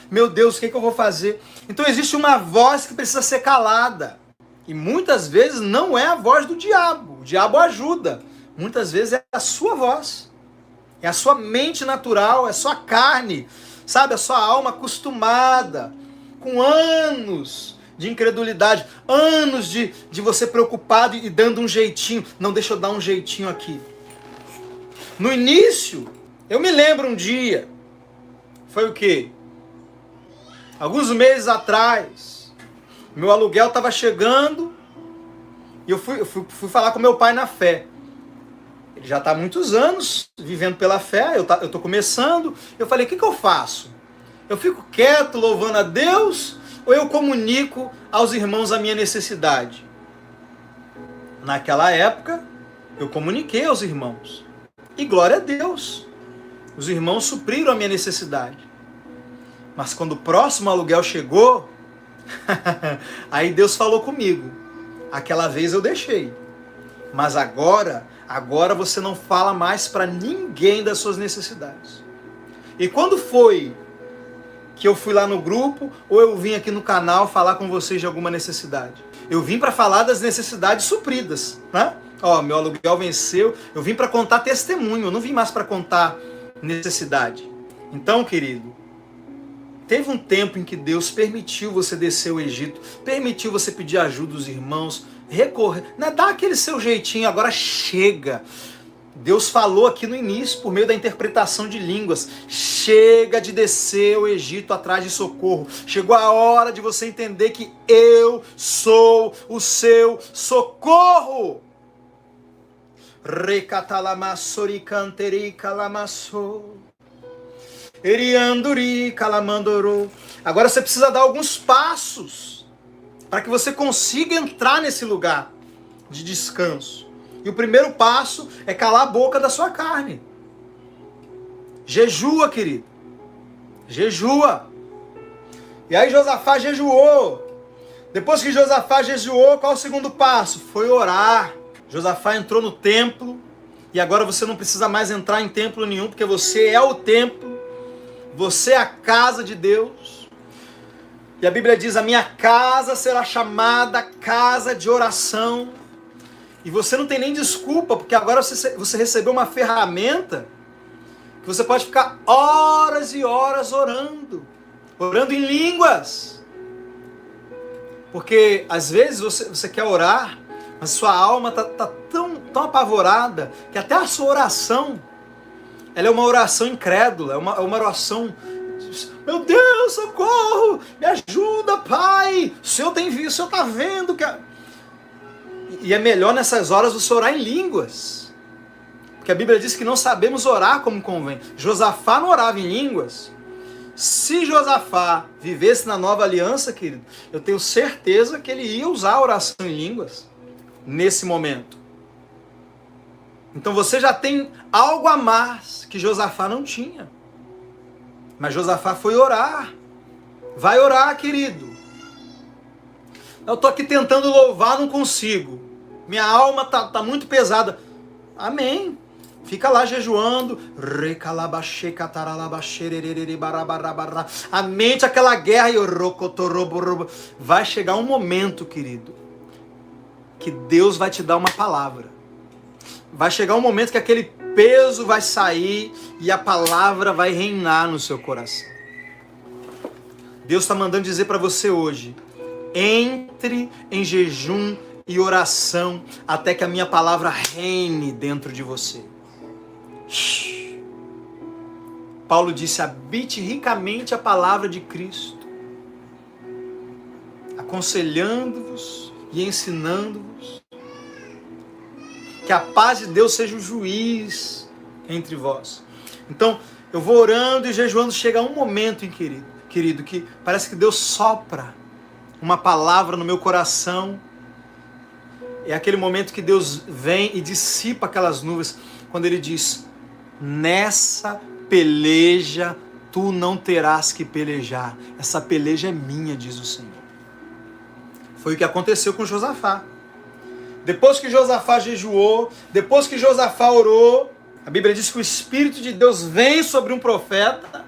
meu Deus, o que eu vou fazer? Então existe uma voz que precisa ser calada. E muitas vezes não é a voz do diabo. O diabo ajuda. Muitas vezes é a sua voz. É a sua mente natural, é a sua carne. Sabe, a sua alma acostumada. Com anos de incredulidade. Anos de você preocupado e dando um jeitinho. Não, deixa eu dar um jeitinho aqui. No início, eu me lembro um dia. Foi o quê? Alguns meses atrás. Meu aluguel estava chegando e eu fui falar com meu pai na fé. Ele já está há muitos anos vivendo pela fé, eu estou começando. Eu falei, o que eu faço? Eu fico quieto louvando a Deus ou eu comunico aos irmãos a minha necessidade? Naquela época, eu comuniquei aos irmãos. E glória a Deus. Os irmãos supriram a minha necessidade. Mas quando o próximo aluguel chegou, Aí Deus falou comigo. Aquela vez eu deixei. Mas agora você não fala mais para ninguém das suas necessidades. E quando foi que eu fui lá no grupo ou eu vim aqui no canal falar com vocês de alguma necessidade? Eu vim para falar das necessidades supridas, né? Ó, meu aluguel venceu. Eu vim para contar testemunho, eu não vim mais para contar necessidade. Então, querido, teve um tempo em que Deus permitiu você descer ao Egito, permitiu você pedir ajuda dos irmãos, recorrer, né? Dá aquele seu jeitinho, agora chega. Deus falou aqui no início, por meio da interpretação de línguas, chega de descer ao Egito atrás de socorro. Chegou a hora de você entender que eu sou o seu socorro. Recatalamasori canteri calamassou. Erianduri calamandorou. Agora você precisa dar alguns passos para que você consiga entrar nesse lugar de descanso. E o primeiro passo é calar a boca da sua carne. Jejua, querido. Jejua. E aí Josafá jejuou. Depois que Josafá jejuou, qual o segundo passo? Foi orar. Josafá entrou no templo. E agora você não precisa mais entrar em templo nenhum, porque você é o templo. Você é a casa de Deus. E a Bíblia diz, a minha casa será chamada casa de oração. E você não tem nem desculpa, porque agora você recebeu uma ferramenta que você pode ficar horas e horas orando. Orando em línguas. Porque às vezes você quer orar, mas sua alma está tão apavorada que até a sua oração, ela é uma oração incrédula, é uma oração... Meu Deus, socorro! Me ajuda, Pai! O Senhor tem visto, o Senhor está vendo que... E é melhor nessas horas você orar em línguas. Porque a Bíblia diz que não sabemos orar como convém. Josafá não orava em línguas. Se Josafá vivesse na nova aliança, querido, eu tenho certeza que ele ia usar a oração em línguas nesse momento. Então você já tem algo a mais que Josafá não tinha. Mas Josafá foi orar. Vai orar, querido. Eu estou aqui tentando louvar, não consigo. Minha alma tá muito pesada. Amém. Fica lá jejuando. A mente, aquela guerra. Vai chegar um momento, querido, que Deus vai te dar uma palavra. Vai chegar um momento que aquele peso vai sair e a palavra vai reinar no seu coração. Deus está mandando dizer para você hoje: entre em jejum e oração até que a minha palavra reine dentro de você. Paulo disse, habite ricamente a palavra de Cristo, aconselhando-vos e ensinando-vos. Que a paz de Deus seja o juiz entre vós. Então, eu vou orando e jejuando, chega um momento, querido, que parece que Deus sopra uma palavra no meu coração. É aquele momento que Deus vem e dissipa aquelas nuvens, quando Ele diz, nessa peleja tu não terás que pelejar. Essa peleja é minha, diz o Senhor. Foi o que aconteceu com Josafá. Depois que Josafá jejuou, depois que Josafá orou, a Bíblia diz que o Espírito de Deus vem sobre um profeta.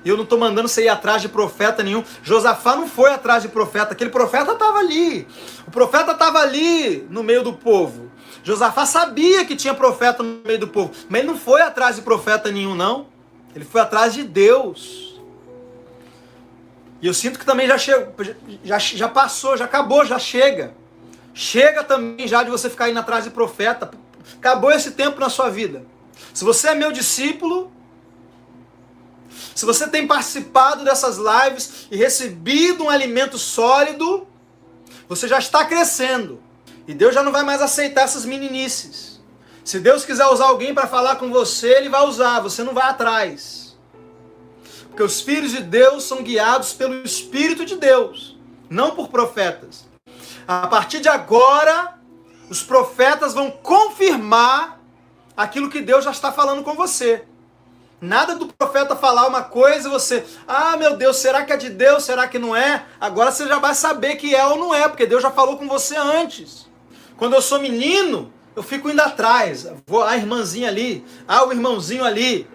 E eu não estou mandando você ir atrás de profeta nenhum. Josafá não foi atrás de profeta. Aquele profeta estava ali. O profeta estava ali no meio do povo. Josafá sabia que tinha profeta no meio do povo. Mas ele não foi atrás de profeta nenhum, não. Ele foi atrás de Deus. E eu sinto que também já passou, já acabou, já chega. Chega também já de você ficar indo atrás de profeta. Acabou esse tempo na sua vida. Se você é meu discípulo, se você tem participado dessas lives e recebido um alimento sólido, você já está crescendo. E Deus já não vai mais aceitar essas meninices. Se Deus quiser usar alguém para falar com você, Ele vai usar, você não vai atrás. Porque os filhos de Deus são guiados pelo Espírito de Deus, não por profetas. A partir de agora, os profetas vão confirmar aquilo que Deus já está falando com você. Nada do profeta falar uma coisa e você, ah, meu Deus, será que é de Deus? Será que não é? Agora você já vai saber que é ou não é, porque Deus já falou com você antes. Quando eu sou menino, eu fico indo atrás. Vou, a irmãzinha ali, o irmãozinho ali.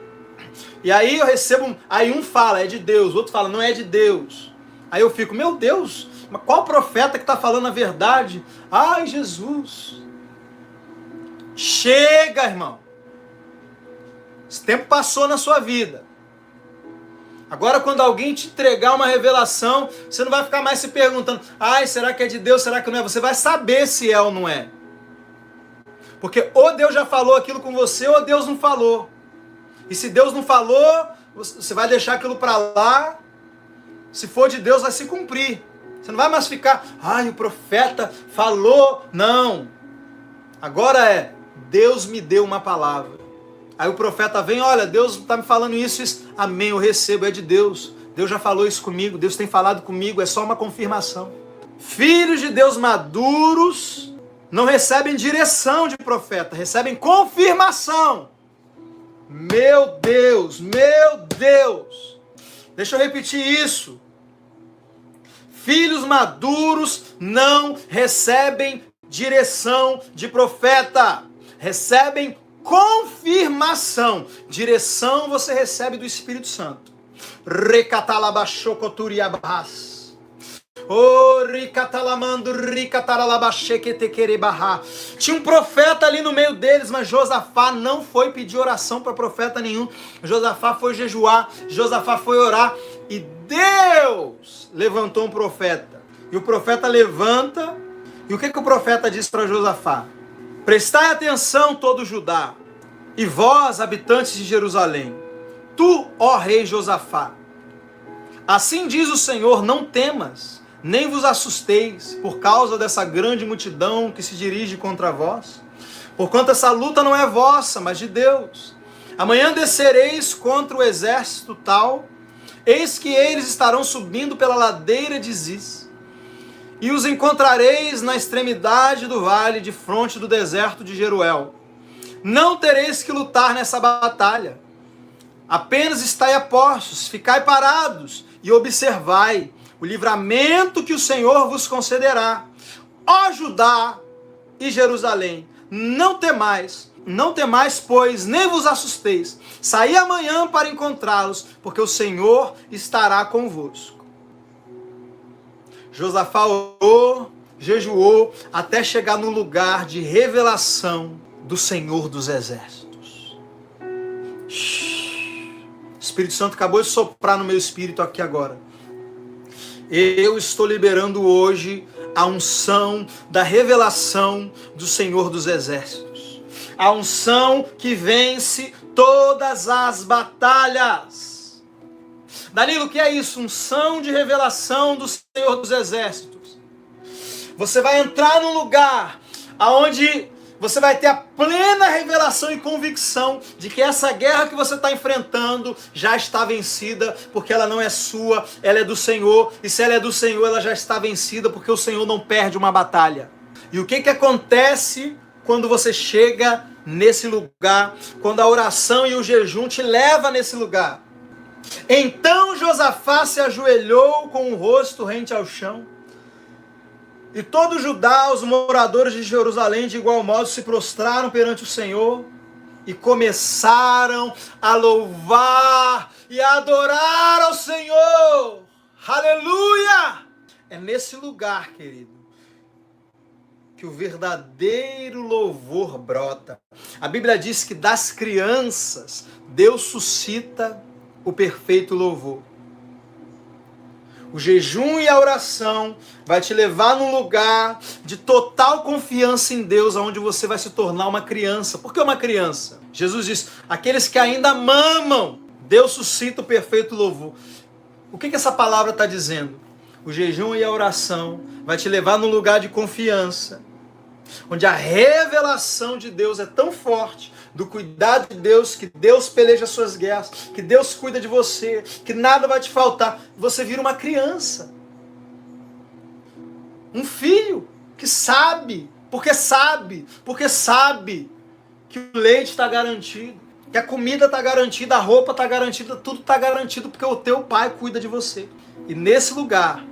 E aí eu recebo, aí um fala, é de Deus, o outro fala, não é de Deus. Aí eu fico, meu Deus, mas qual profeta que está falando a verdade? Ai, Jesus. Chega, irmão. Esse tempo passou na sua vida. Agora, quando alguém te entregar uma revelação, você não vai ficar mais se perguntando, ai, será que é de Deus, será que não é? Você vai saber se é ou não é. Porque ou Deus já falou aquilo com você, ou Deus não falou. E se Deus não falou, você vai deixar aquilo para lá. Se for de Deus, vai se cumprir. Você não vai mais ficar, ai, o profeta falou. Não. Agora Deus me deu uma palavra. Aí o profeta vem, olha, Deus está me falando isso. Amém, eu recebo, é de Deus. Deus já falou isso comigo, Deus tem falado comigo, é só uma confirmação. Filhos de Deus maduros não recebem direção de profeta, recebem confirmação. Meu Deus, meu Deus. Deixa eu repetir isso. Filhos maduros não recebem direção de profeta, recebem confirmação. Direção você recebe do Espírito Santo. Recatalabachocoturiabas. Tinha um profeta ali no meio deles, mas Josafá não foi pedir oração para profeta nenhum. Josafá foi jejuar, Josafá foi orar e Deus levantou um profeta. E o profeta levanta, e o que o profeta diz para Josafá? Prestai atenção, todo Judá, e vós, habitantes de Jerusalém, tu, ó rei Josafá, assim diz o Senhor, não temas, nem vos assusteis por causa dessa grande multidão que se dirige contra vós, porquanto essa luta não é vossa, mas de Deus. Amanhã descereis contra o exército tal, eis que eles estarão subindo pela ladeira de Ziz, e os encontrareis na extremidade do vale, de fronte do deserto de Jeruel. Não tereis que lutar nessa batalha, apenas estai a postos, ficai parados e observai o livramento que o Senhor vos concederá. Ó Judá e Jerusalém, não temais, pois nem vos assusteis. Saí amanhã para encontrá-los, porque o Senhor estará convosco. Josafá orou, jejuou, até chegar no lugar de revelação do Senhor dos Exércitos. O Espírito Santo acabou de soprar no meu espírito aqui agora. Eu estou liberando hoje a unção da revelação do Senhor dos Exércitos. A unção que vence todas as batalhas. Danilo, o que é isso? Unção de revelação do Senhor dos Exércitos. Você vai entrar num lugar onde você vai ter a plena revelação e convicção de que essa guerra que você está enfrentando já está vencida, porque ela não é sua, ela é do Senhor. E se ela é do Senhor, ela já está vencida, porque o Senhor não perde uma batalha. E o que acontece quando você chega nesse lugar, quando a oração e o jejum te levam nesse lugar? Então Josafá se ajoelhou com o rosto rente ao chão, e todo Judá, os moradores de Jerusalém, de igual modo, se prostraram perante o Senhor e começaram a louvar e a adorar ao Senhor. Aleluia! É nesse lugar, querido, que o verdadeiro louvor brota. A Bíblia diz que das crianças Deus suscita o perfeito louvor. O jejum e a oração vai te levar num lugar de total confiança em Deus, onde você vai se tornar uma criança. Por que uma criança? Jesus diz, aqueles que ainda mamam, Deus suscita o perfeito louvor. O que essa palavra está dizendo? O jejum e a oração vai te levar num lugar de confiança, onde a revelação de Deus é tão forte, do cuidado de Deus, que Deus peleja as suas guerras, que Deus cuida de você, que nada vai te faltar. Você vira uma criança. Um filho que sabe que o leite está garantido. que a comida está garantida, a roupa está garantida, tudo está garantido porque o teu pai cuida de você. E nesse lugar,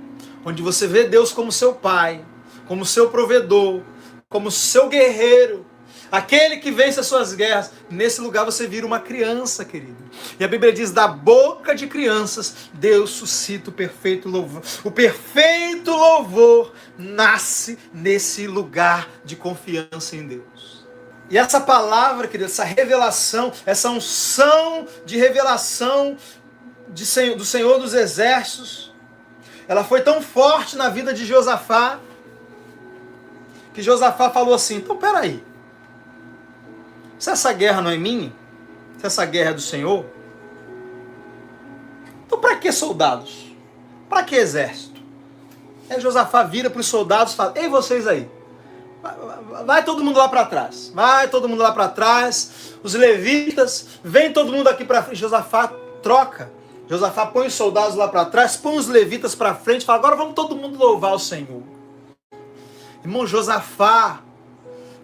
onde você vê Deus como seu pai, como seu provedor, como seu guerreiro, aquele que vence as suas guerras, nesse lugar você vira uma criança, querido. E a Bíblia diz, da boca de crianças, Deus suscita o perfeito louvor. O perfeito louvor nasce nesse lugar de confiança em Deus. E essa palavra, querido, essa revelação, essa unção de revelação do Senhor dos Exércitos, ela foi tão forte na vida de Josafá, que Josafá falou assim, então peraí, se essa guerra não é minha, se essa guerra é do Senhor, então para que soldados? Para que exército? Aí Josafá vira para os soldados e fala, ei vocês aí, vai todo mundo lá para trás, vai todo mundo lá para trás, os levitas, vem todo mundo aqui para frente. Josafá troca, Josafá põe os soldados lá para trás, põe os levitas para frente, fala, agora vamos todo mundo louvar o Senhor. Irmão, Josafá,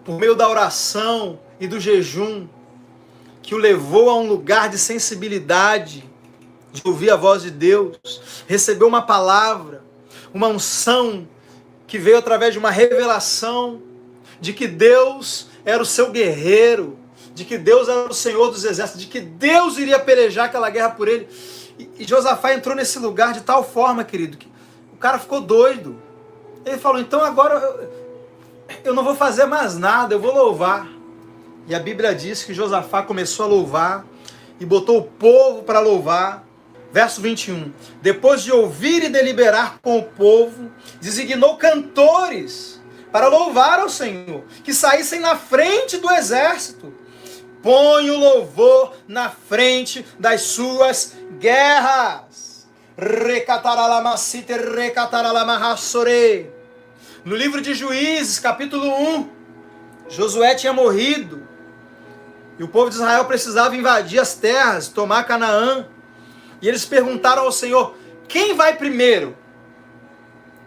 por meio da oração e do jejum, que o levou a um lugar de sensibilidade, de ouvir a voz de Deus, recebeu uma palavra, uma unção, que veio através de uma revelação, de que Deus era o seu guerreiro, de que Deus era o Senhor dos exércitos, de que Deus iria pelejar aquela guerra por ele. E Josafá entrou nesse lugar de tal forma, querido, que o cara ficou doido. Ele falou, então agora eu não vou fazer mais nada, eu vou louvar. E a Bíblia diz que Josafá começou a louvar e botou o povo para louvar. Verso 21. Depois de ouvir e deliberar com o povo, designou cantores para louvar ao Senhor, que saíssem na frente do exército. Põe o louvor na frente das suas guerras. No livro de Juízes, capítulo 1, Josué tinha morrido. E o povo de Israel precisava invadir as terras, tomar Canaã. E eles perguntaram ao Senhor, quem vai primeiro?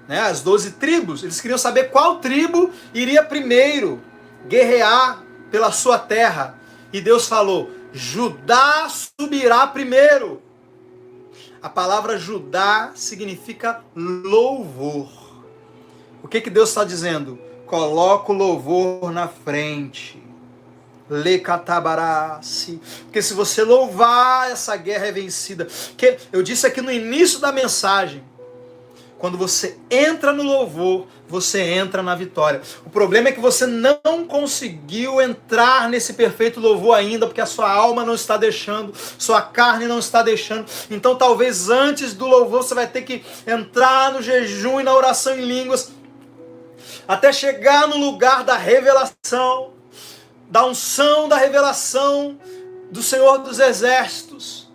Né, as 12 tribos, eles queriam saber qual tribo iria primeiro guerrear pela sua terra. E Deus falou, Judá subirá primeiro. A palavra Judá significa louvor. O que Deus está dizendo? Coloca o louvor na frente. Porque se você louvar, essa guerra é vencida. Que eu disse aqui no início da mensagem, quando você entra no louvor, você entra na vitória. O problema é que você não conseguiu entrar nesse perfeito louvor ainda, porque a sua alma não está deixando, sua carne não está deixando. Então talvez antes do louvor você vai ter que entrar no jejum e na oração em línguas, até chegar no lugar da revelação, da unção, da revelação do Senhor dos Exércitos.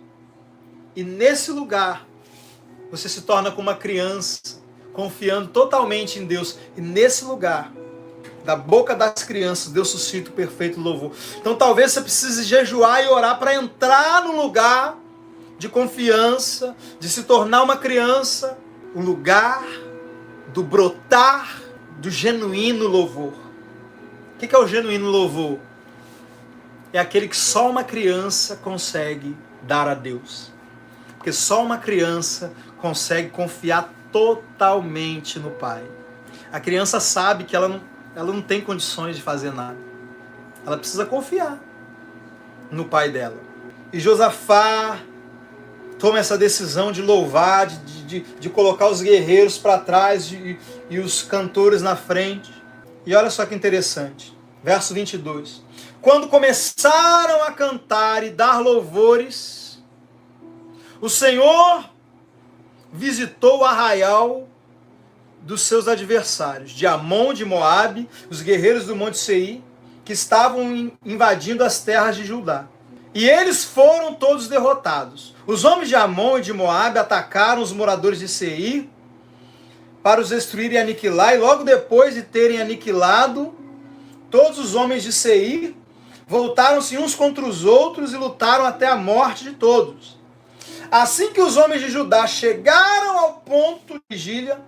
E nesse lugar, você se torna como uma criança, confiando totalmente em Deus. E nesse lugar, da boca das crianças, Deus suscita o perfeito louvor. Então talvez você precise jejuar e orar para entrar no lugar de confiança, de se tornar uma criança, o lugar do brotar do genuíno louvor. O que é o genuíno louvor? É aquele que só uma criança consegue dar a Deus. Porque só uma criança consegue confiar totalmente no Pai. A criança sabe que ela não tem condições de fazer nada. Ela precisa confiar no Pai dela. E Josafá toma essa decisão de louvar, de colocar os guerreiros para trás e os cantores na frente. E olha só que interessante. Verso 22. Quando começaram a cantar e dar louvores, o Senhor visitou o arraial dos seus adversários, de Amon, de Moabe, os guerreiros do Monte Seir, que estavam invadindo as terras de Judá. E eles foram todos derrotados. Os homens de Amon e de Moabe atacaram os moradores de Seir para os destruir e aniquilar, e logo depois de terem aniquilado todos os homens de Seir, voltaram-se uns contra os outros e lutaram até a morte de todos. Assim que os homens de Judá chegaram ao ponto de vigília,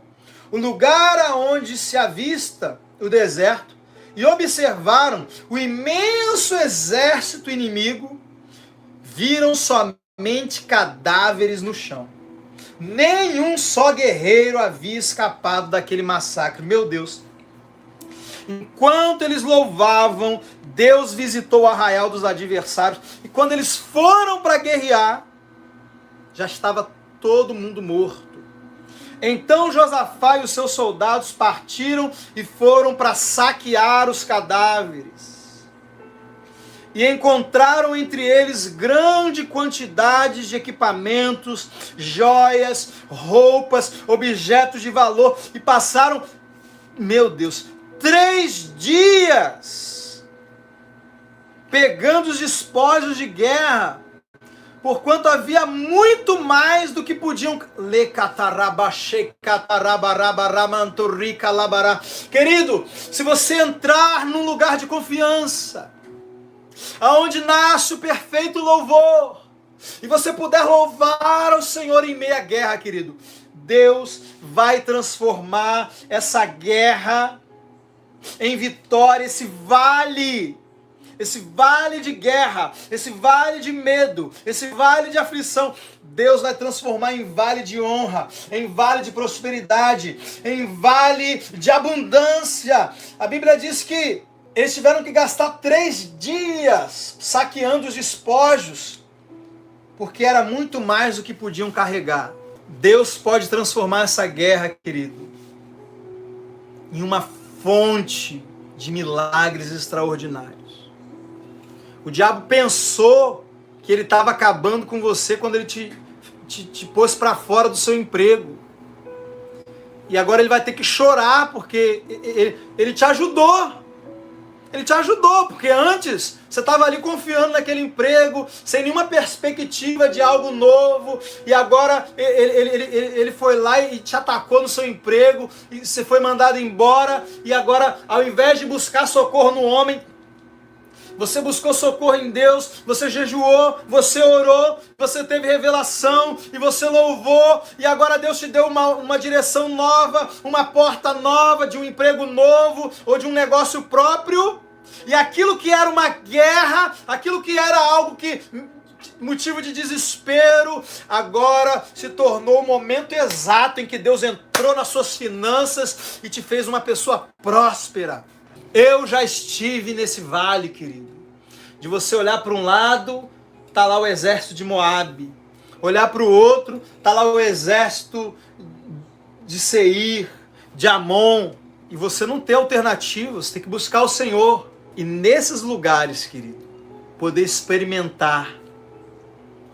o lugar aonde se avista o deserto, e observaram o imenso exército inimigo, viram somente cadáveres no chão. Nenhum só guerreiro havia escapado daquele massacre. Meu Deus. Enquanto eles louvavam, Deus visitou o arraial dos adversários. E quando eles foram para guerrear, já estava todo mundo morto. Então Josafá e os seus soldados partiram e foram para saquear os cadáveres. E encontraram entre eles grande quantidade de equipamentos, joias, roupas, objetos de valor. E passaram, meu Deus, 3 dias pegando os despojos de guerra, porquanto havia muito mais do que podiam. Querido, se você entrar num lugar de confiança, aonde nasce o perfeito louvor, e você puder louvar ao Senhor em meio à guerra, querido, Deus vai transformar essa guerra em vitória, esse vale de guerra, esse vale de medo, esse vale de aflição, Deus vai transformar em vale de honra, em vale de prosperidade, em vale de abundância. A Bíblia diz que eles tiveram que gastar 3 dias saqueando os despojos, porque era muito mais do que podiam carregar. Deus pode transformar essa guerra, querido, em uma fonte de milagres extraordinários. O diabo pensou que ele estava acabando com você quando ele te pôs para fora do seu emprego. E agora ele vai ter que chorar porque ele te ajudou. Ele te ajudou, porque antes você estava ali confiando naquele emprego, sem nenhuma perspectiva de algo novo, e agora ele foi lá e te atacou no seu emprego, e você foi mandado embora, e agora, ao invés de buscar socorro no homem, você buscou socorro em Deus, você jejuou, você orou, você teve revelação, e você louvou, e agora Deus te deu uma direção nova, uma porta nova, de um emprego novo, ou de um negócio próprio, e aquilo que era uma guerra, aquilo que era algo que motivo de desespero, agora se tornou o momento exato em que Deus entrou nas suas finanças e te fez uma pessoa próspera. Eu já estive nesse vale, querido, de você olhar para um lado, tá lá o exército de Moabe, olhar para o outro, tá lá o exército de Seir, de Amon, e você não tem alternativa, você tem que buscar o Senhor. E nesses lugares, querido, poder experimentar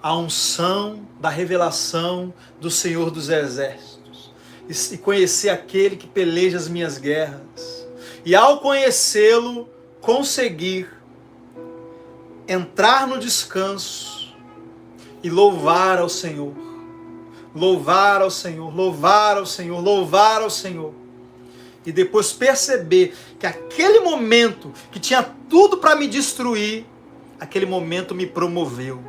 a unção da revelação do Senhor dos Exércitos, e conhecer aquele que peleja as minhas guerras. E ao conhecê-lo, conseguir entrar no descanso e louvar ao Senhor. Louvar ao Senhor, louvar ao Senhor, louvar ao Senhor. E depois perceber que aquele momento que tinha tudo para me destruir, aquele momento me promoveu.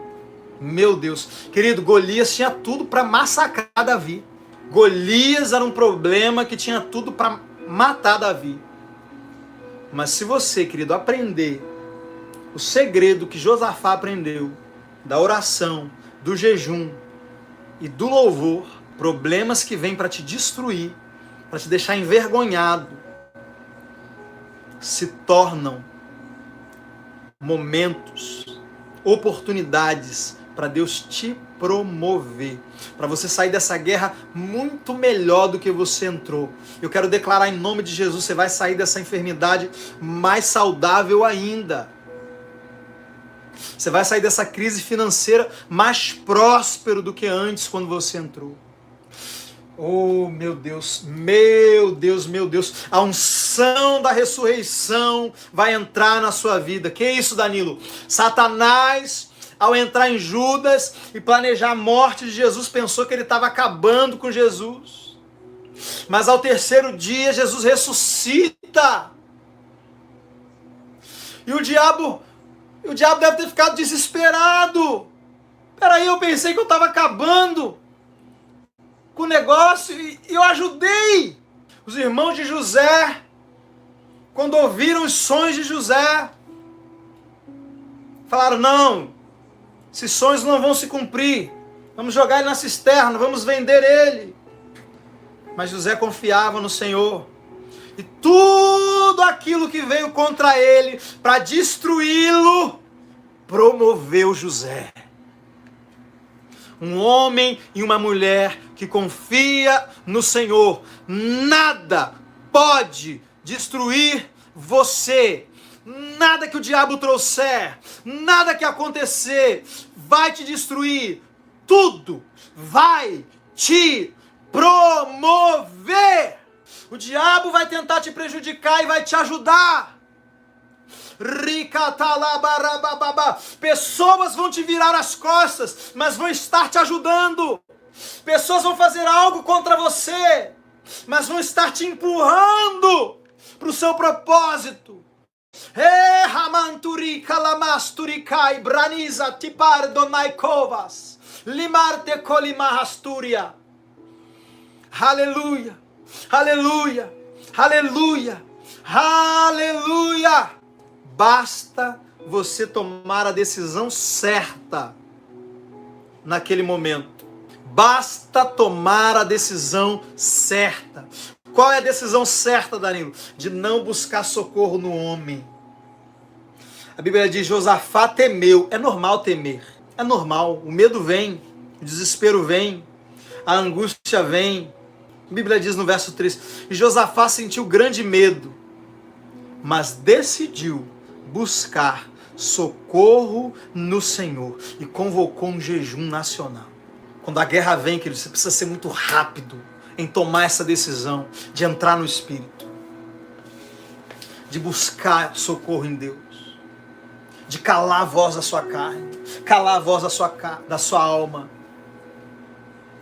Meu Deus, querido, Golias tinha tudo para massacrar Davi. Golias era um problema que tinha tudo para matar Davi. Mas se você, querido, aprender o segredo que Josafá aprendeu, da oração, do jejum e do louvor, problemas que vêm para te destruir, para te deixar envergonhado, se tornam momentos, oportunidades para Deus te promover, para você sair dessa guerra muito melhor do que você entrou. Eu quero declarar em nome de Jesus, você vai sair dessa enfermidade mais saudável ainda. Você vai sair dessa crise financeira mais próspero do que antes quando você entrou. Oh, meu Deus, meu Deus, meu Deus, a unção da ressurreição vai entrar na sua vida. Que isso, Danilo? Satanás, ao entrar em Judas e planejar a morte de Jesus, pensou que ele estava acabando com Jesus. Mas ao 3º dia, Jesus ressuscita. E o diabo deve ter ficado desesperado. Peraí, eu pensei que eu estava acabando com o negócio e eu ajudei. Os irmãos de José, quando ouviram os sonhos de José, falaram: não, Esses sonhos não vão se cumprir. Vamos jogar ele na cisterna, vamos vender ele. Mas José confiava no Senhor. E tudo aquilo que veio contra ele para destruí-lo, promoveu José. Um homem e uma mulher que confia no Senhor. Nada pode destruir você. Nada que o diabo trouxer, nada que acontecer vai te destruir. Tudo vai te promover. O diabo vai tentar te prejudicar e vai te ajudar. Pessoas vão te virar as costas, mas vão estar te ajudando. Pessoas vão fazer algo contra você, mas vão estar te empurrando para o seu propósito. Aleluia, aleluia, aleluia, aleluia. Basta você tomar a decisão certa naquele momento. Basta tomar a decisão certa. Qual é a decisão certa, Danilo? De não buscar socorro no homem. A Bíblia diz: Josafá temeu. É normal temer. É normal. O medo vem, o desespero vem, a angústia vem. A Bíblia diz no verso 3: Josafá sentiu grande medo, mas decidiu buscar socorro no Senhor e convocou um jejum nacional. Quando a guerra vem, querido, você precisa ser muito rápido em tomar essa decisão de entrar no Espírito, de buscar socorro em Deus, de calar a voz da sua carne, calar a voz da sua alma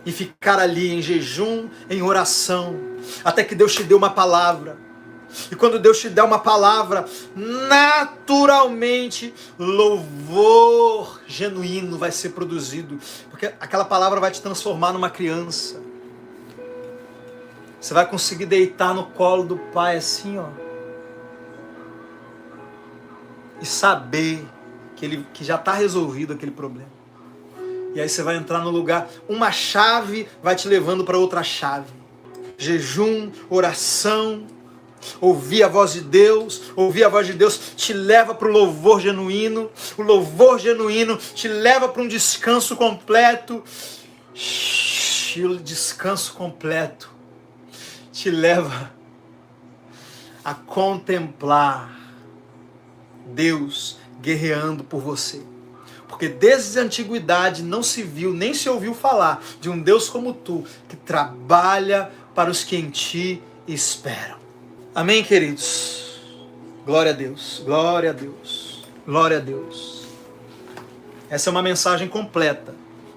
e ficar ali em jejum, em oração, até que Deus te dê uma palavra. E quando Deus te der uma palavra, naturalmente louvor genuíno vai ser produzido, porque aquela palavra vai te transformar numa criança. Você vai conseguir deitar no colo do Pai assim, ó, e saber que já está resolvido aquele problema. E aí você vai entrar no lugar, uma chave vai te levando para outra chave. Jejum, oração, ouvir a voz de Deus te leva para o louvor genuíno. O louvor genuíno te leva para um descanso completo. E o descanso completo te leva a contemplar Deus guerreando por você. Porque desde a antiguidade não se viu, nem se ouviu falar de um Deus como tu, que trabalha para os que em ti esperam. Amém, queridos? Glória a Deus, glória a Deus, glória a Deus. Essa é uma mensagem completa.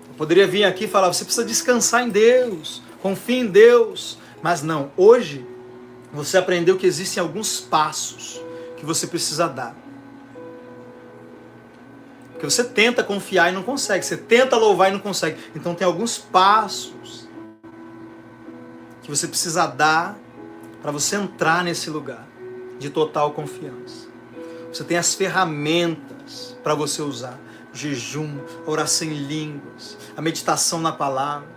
Eu poderia vir aqui e falar: você precisa descansar em Deus, confie em Deus. Mas não, hoje você aprendeu que existem alguns passos que você precisa dar. Porque você tenta confiar e não consegue, você tenta louvar e não consegue. Então tem alguns passos que você precisa dar para você entrar nesse lugar de total confiança. Você tem as ferramentas para você usar: jejum, a oração em línguas, a meditação na palavra.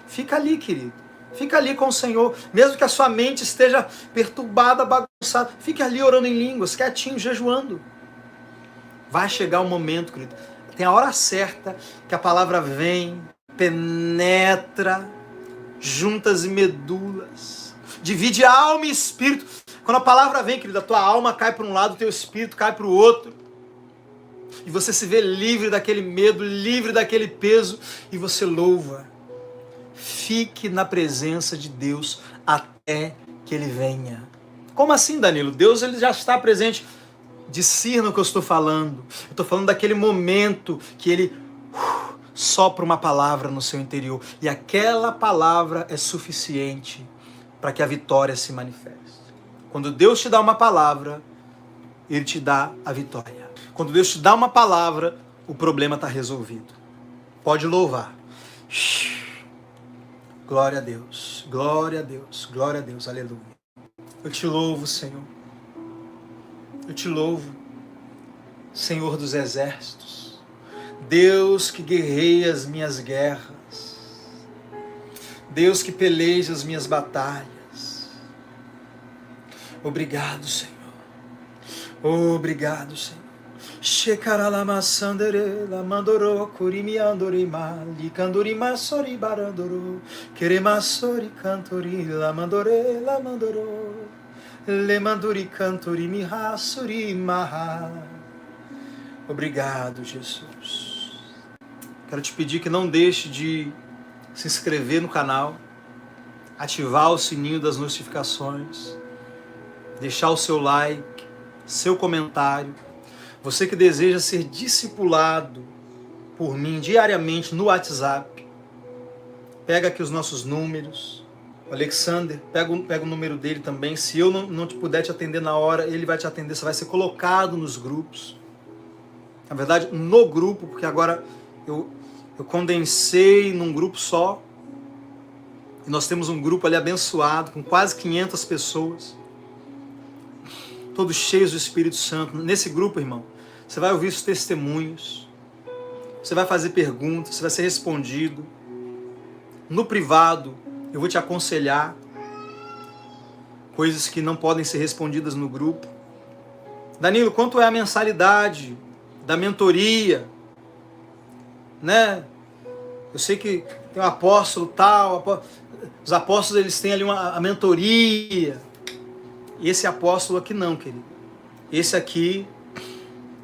Fica ali, querido. Fica ali com o Senhor. Mesmo que a sua mente esteja perturbada, bagunçada, fique ali orando em línguas, quietinho, jejuando. Vai chegar o momento, querido. Tem a hora certa que a palavra vem, penetra, juntas e medulas, divide alma e espírito. Quando a palavra vem, querido, a tua alma cai para um lado, o teu espírito cai para o outro. E você se vê livre daquele medo, livre daquele peso, e você louva. Fique na presença de Deus até que Ele venha. Como assim, Danilo? Deus ele já está presente. Discirna o que eu estou falando. Eu estou falando daquele momento que Ele sopra uma palavra no seu interior. E aquela palavra é suficiente para que a vitória se manifeste. Quando Deus te dá uma palavra, Ele te dá a vitória. Quando Deus te dá uma palavra, o problema está resolvido. Pode louvar. Glória a Deus, glória a Deus, glória a Deus, aleluia. Eu te louvo, Senhor. Eu te louvo, Senhor dos exércitos. Deus que guerreia as minhas guerras, Deus que peleja as minhas batalhas. Obrigado, Senhor. Obrigado, Senhor. Shekaralama sandere la mandoro kurimi andori mali kandori masori barandoro keremasori cantori la mandoro le mandori cantori mi hasuri maha. Obrigado, Jesus. Quero te pedir que não deixe de se inscrever no canal, ativar o sininho das notificações, deixar o seu like, seu comentário. Você que deseja ser discipulado por mim diariamente no WhatsApp, pega aqui os nossos números. O Alexander, pega o número dele também. Se eu não te puder te atender na hora, ele vai te atender. Você vai ser colocado nos grupos. Na verdade, no grupo, porque agora eu condensei num grupo só. E nós temos um grupo ali abençoado, com quase 500 pessoas. Todos cheios do Espírito Santo. Nesse grupo, irmão, você vai ouvir os testemunhos, você vai fazer perguntas, você vai ser respondido. No privado, eu vou te aconselhar coisas que não podem ser respondidas no grupo. Danilo, quanto é a mensalidade da mentoria? Né? Eu sei que tem um apóstolo tal, os apóstolos eles têm ali a mentoria. Esse apóstolo aqui não, querido. Esse aqui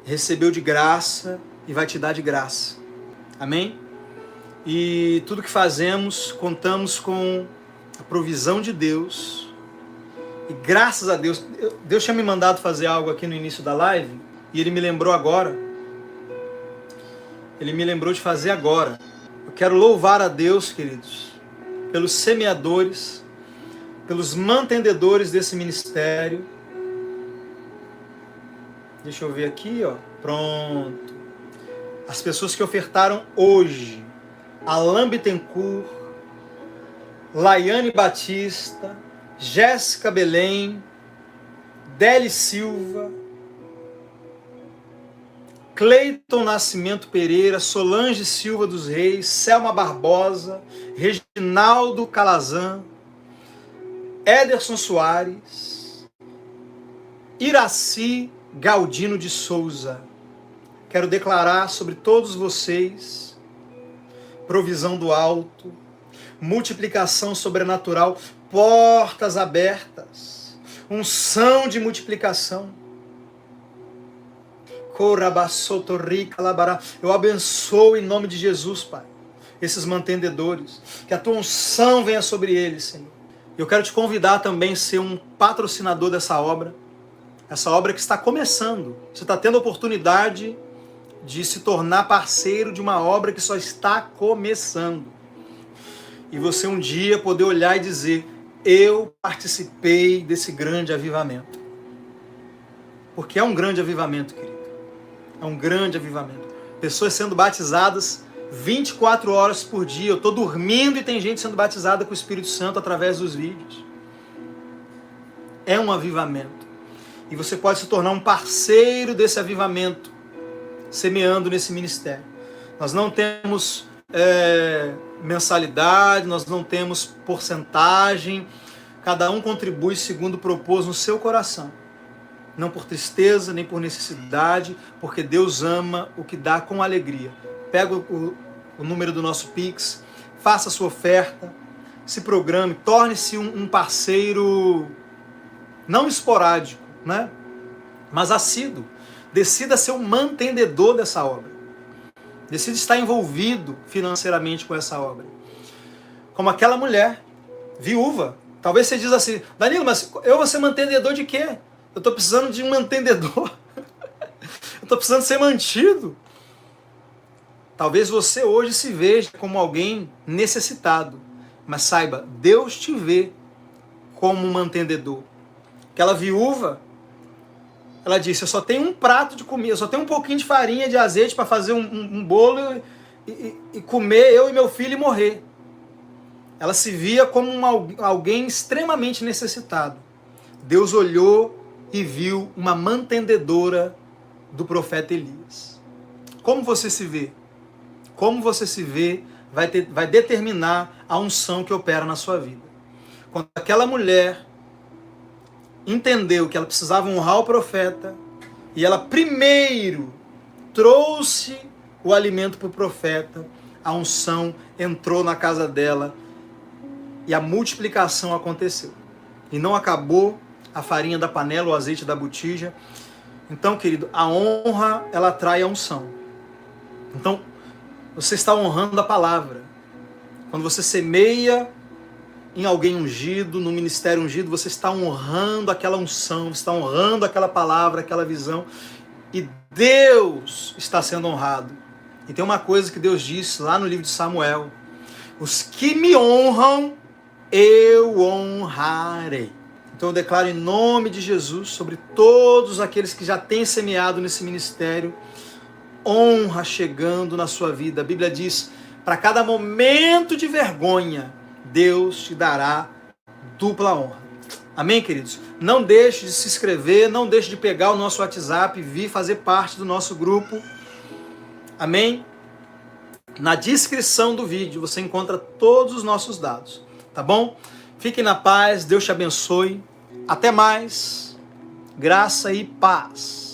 recebeu de graça e vai te dar de graça. Amém? E tudo que fazemos, contamos com a provisão de Deus. E graças a Deus, Deus tinha me mandado fazer algo aqui no início da live, e Ele me lembrou agora. Ele me lembrou de fazer agora. Eu quero louvar a Deus, queridos, pelos semeadores, pelos mantenedores desse ministério. Deixa eu ver aqui, ó. Pronto. As pessoas que ofertaram hoje: Alain Bittencourt, Laiane Batista, Jéssica Belém, Deli Silva, Cleiton Nascimento Pereira, Solange Silva dos Reis, Selma Barbosa, Reginaldo Calazan, Ederson Soares, Iraci Galdino de Souza. Quero declarar sobre todos vocês provisão do alto, multiplicação sobrenatural, portas abertas, unção de multiplicação. Eu abençoo em nome de Jesus, Pai, esses mantenedores, que a tua unção venha sobre eles, Senhor. Eu quero te convidar também a ser um patrocinador dessa obra, essa obra que está começando. Você está tendo a oportunidade de se tornar parceiro de uma obra que só está começando. E você um dia poder olhar e dizer: eu participei desse grande avivamento. Porque é um grande avivamento, querido. É um grande avivamento. Pessoas sendo batizadas 24 horas por dia. Eu estou dormindo e tem gente sendo batizada com o Espírito Santo através dos vídeos. É um avivamento. E você pode se tornar um parceiro desse avivamento, semeando nesse ministério. Nós não temos mensalidade, nós não temos porcentagem. Cada um contribui segundo propôs no seu coração. Não por tristeza, nem por necessidade, porque Deus ama o que dá com alegria. Pega o número do nosso Pix, faça a sua oferta, se programe, torne-se um parceiro não esporádico, né? Mas assíduo. Decida ser um mantenedor dessa obra. Decida estar envolvido financeiramente com essa obra. Como aquela mulher, viúva. Talvez você diz assim: Danilo, mas eu vou ser mantenedor de quê? Eu estou precisando de um mantenedor. Eu estou precisando ser mantido. Talvez você hoje se veja como alguém necessitado. Mas saiba, Deus te vê como um mantenedor. Aquela viúva, ela disse: eu só tenho um prato de comida, eu só tenho um pouquinho de farinha, de azeite para fazer um bolo e comer, eu e meu filho, e morrer. Ela se via como alguém extremamente necessitado. Deus olhou e viu uma mantenedora do profeta Elias. Como você se vê? como você se vê vai determinar a unção que opera na sua vida. Quando aquela mulher entendeu que ela precisava honrar o profeta, e ela primeiro trouxe o alimento para o profeta, a unção entrou na casa dela e a multiplicação aconteceu. E não acabou a farinha da panela, o azeite da botija. Então, querido, a honra, ela atrai a unção. Então, você está honrando a palavra. Quando você semeia em alguém ungido, no ministério ungido, você está honrando aquela unção, você está honrando aquela palavra, aquela visão, e Deus está sendo honrado. E tem uma coisa que Deus disse lá no livro de Samuel: os que me honram, eu honrarei. Então eu declaro em nome de Jesus sobre todos aqueles que já têm semeado nesse ministério, honra chegando na sua vida. A Bíblia diz: para cada momento de vergonha, Deus te dará dupla honra. Amém, queridos? Não deixe de se inscrever, não deixe de pegar o nosso WhatsApp e vir fazer parte do nosso grupo. Amém? Na descrição do vídeo você encontra todos os nossos dados, tá bom? Fiquem na paz, Deus te abençoe. Até mais. Graça e paz.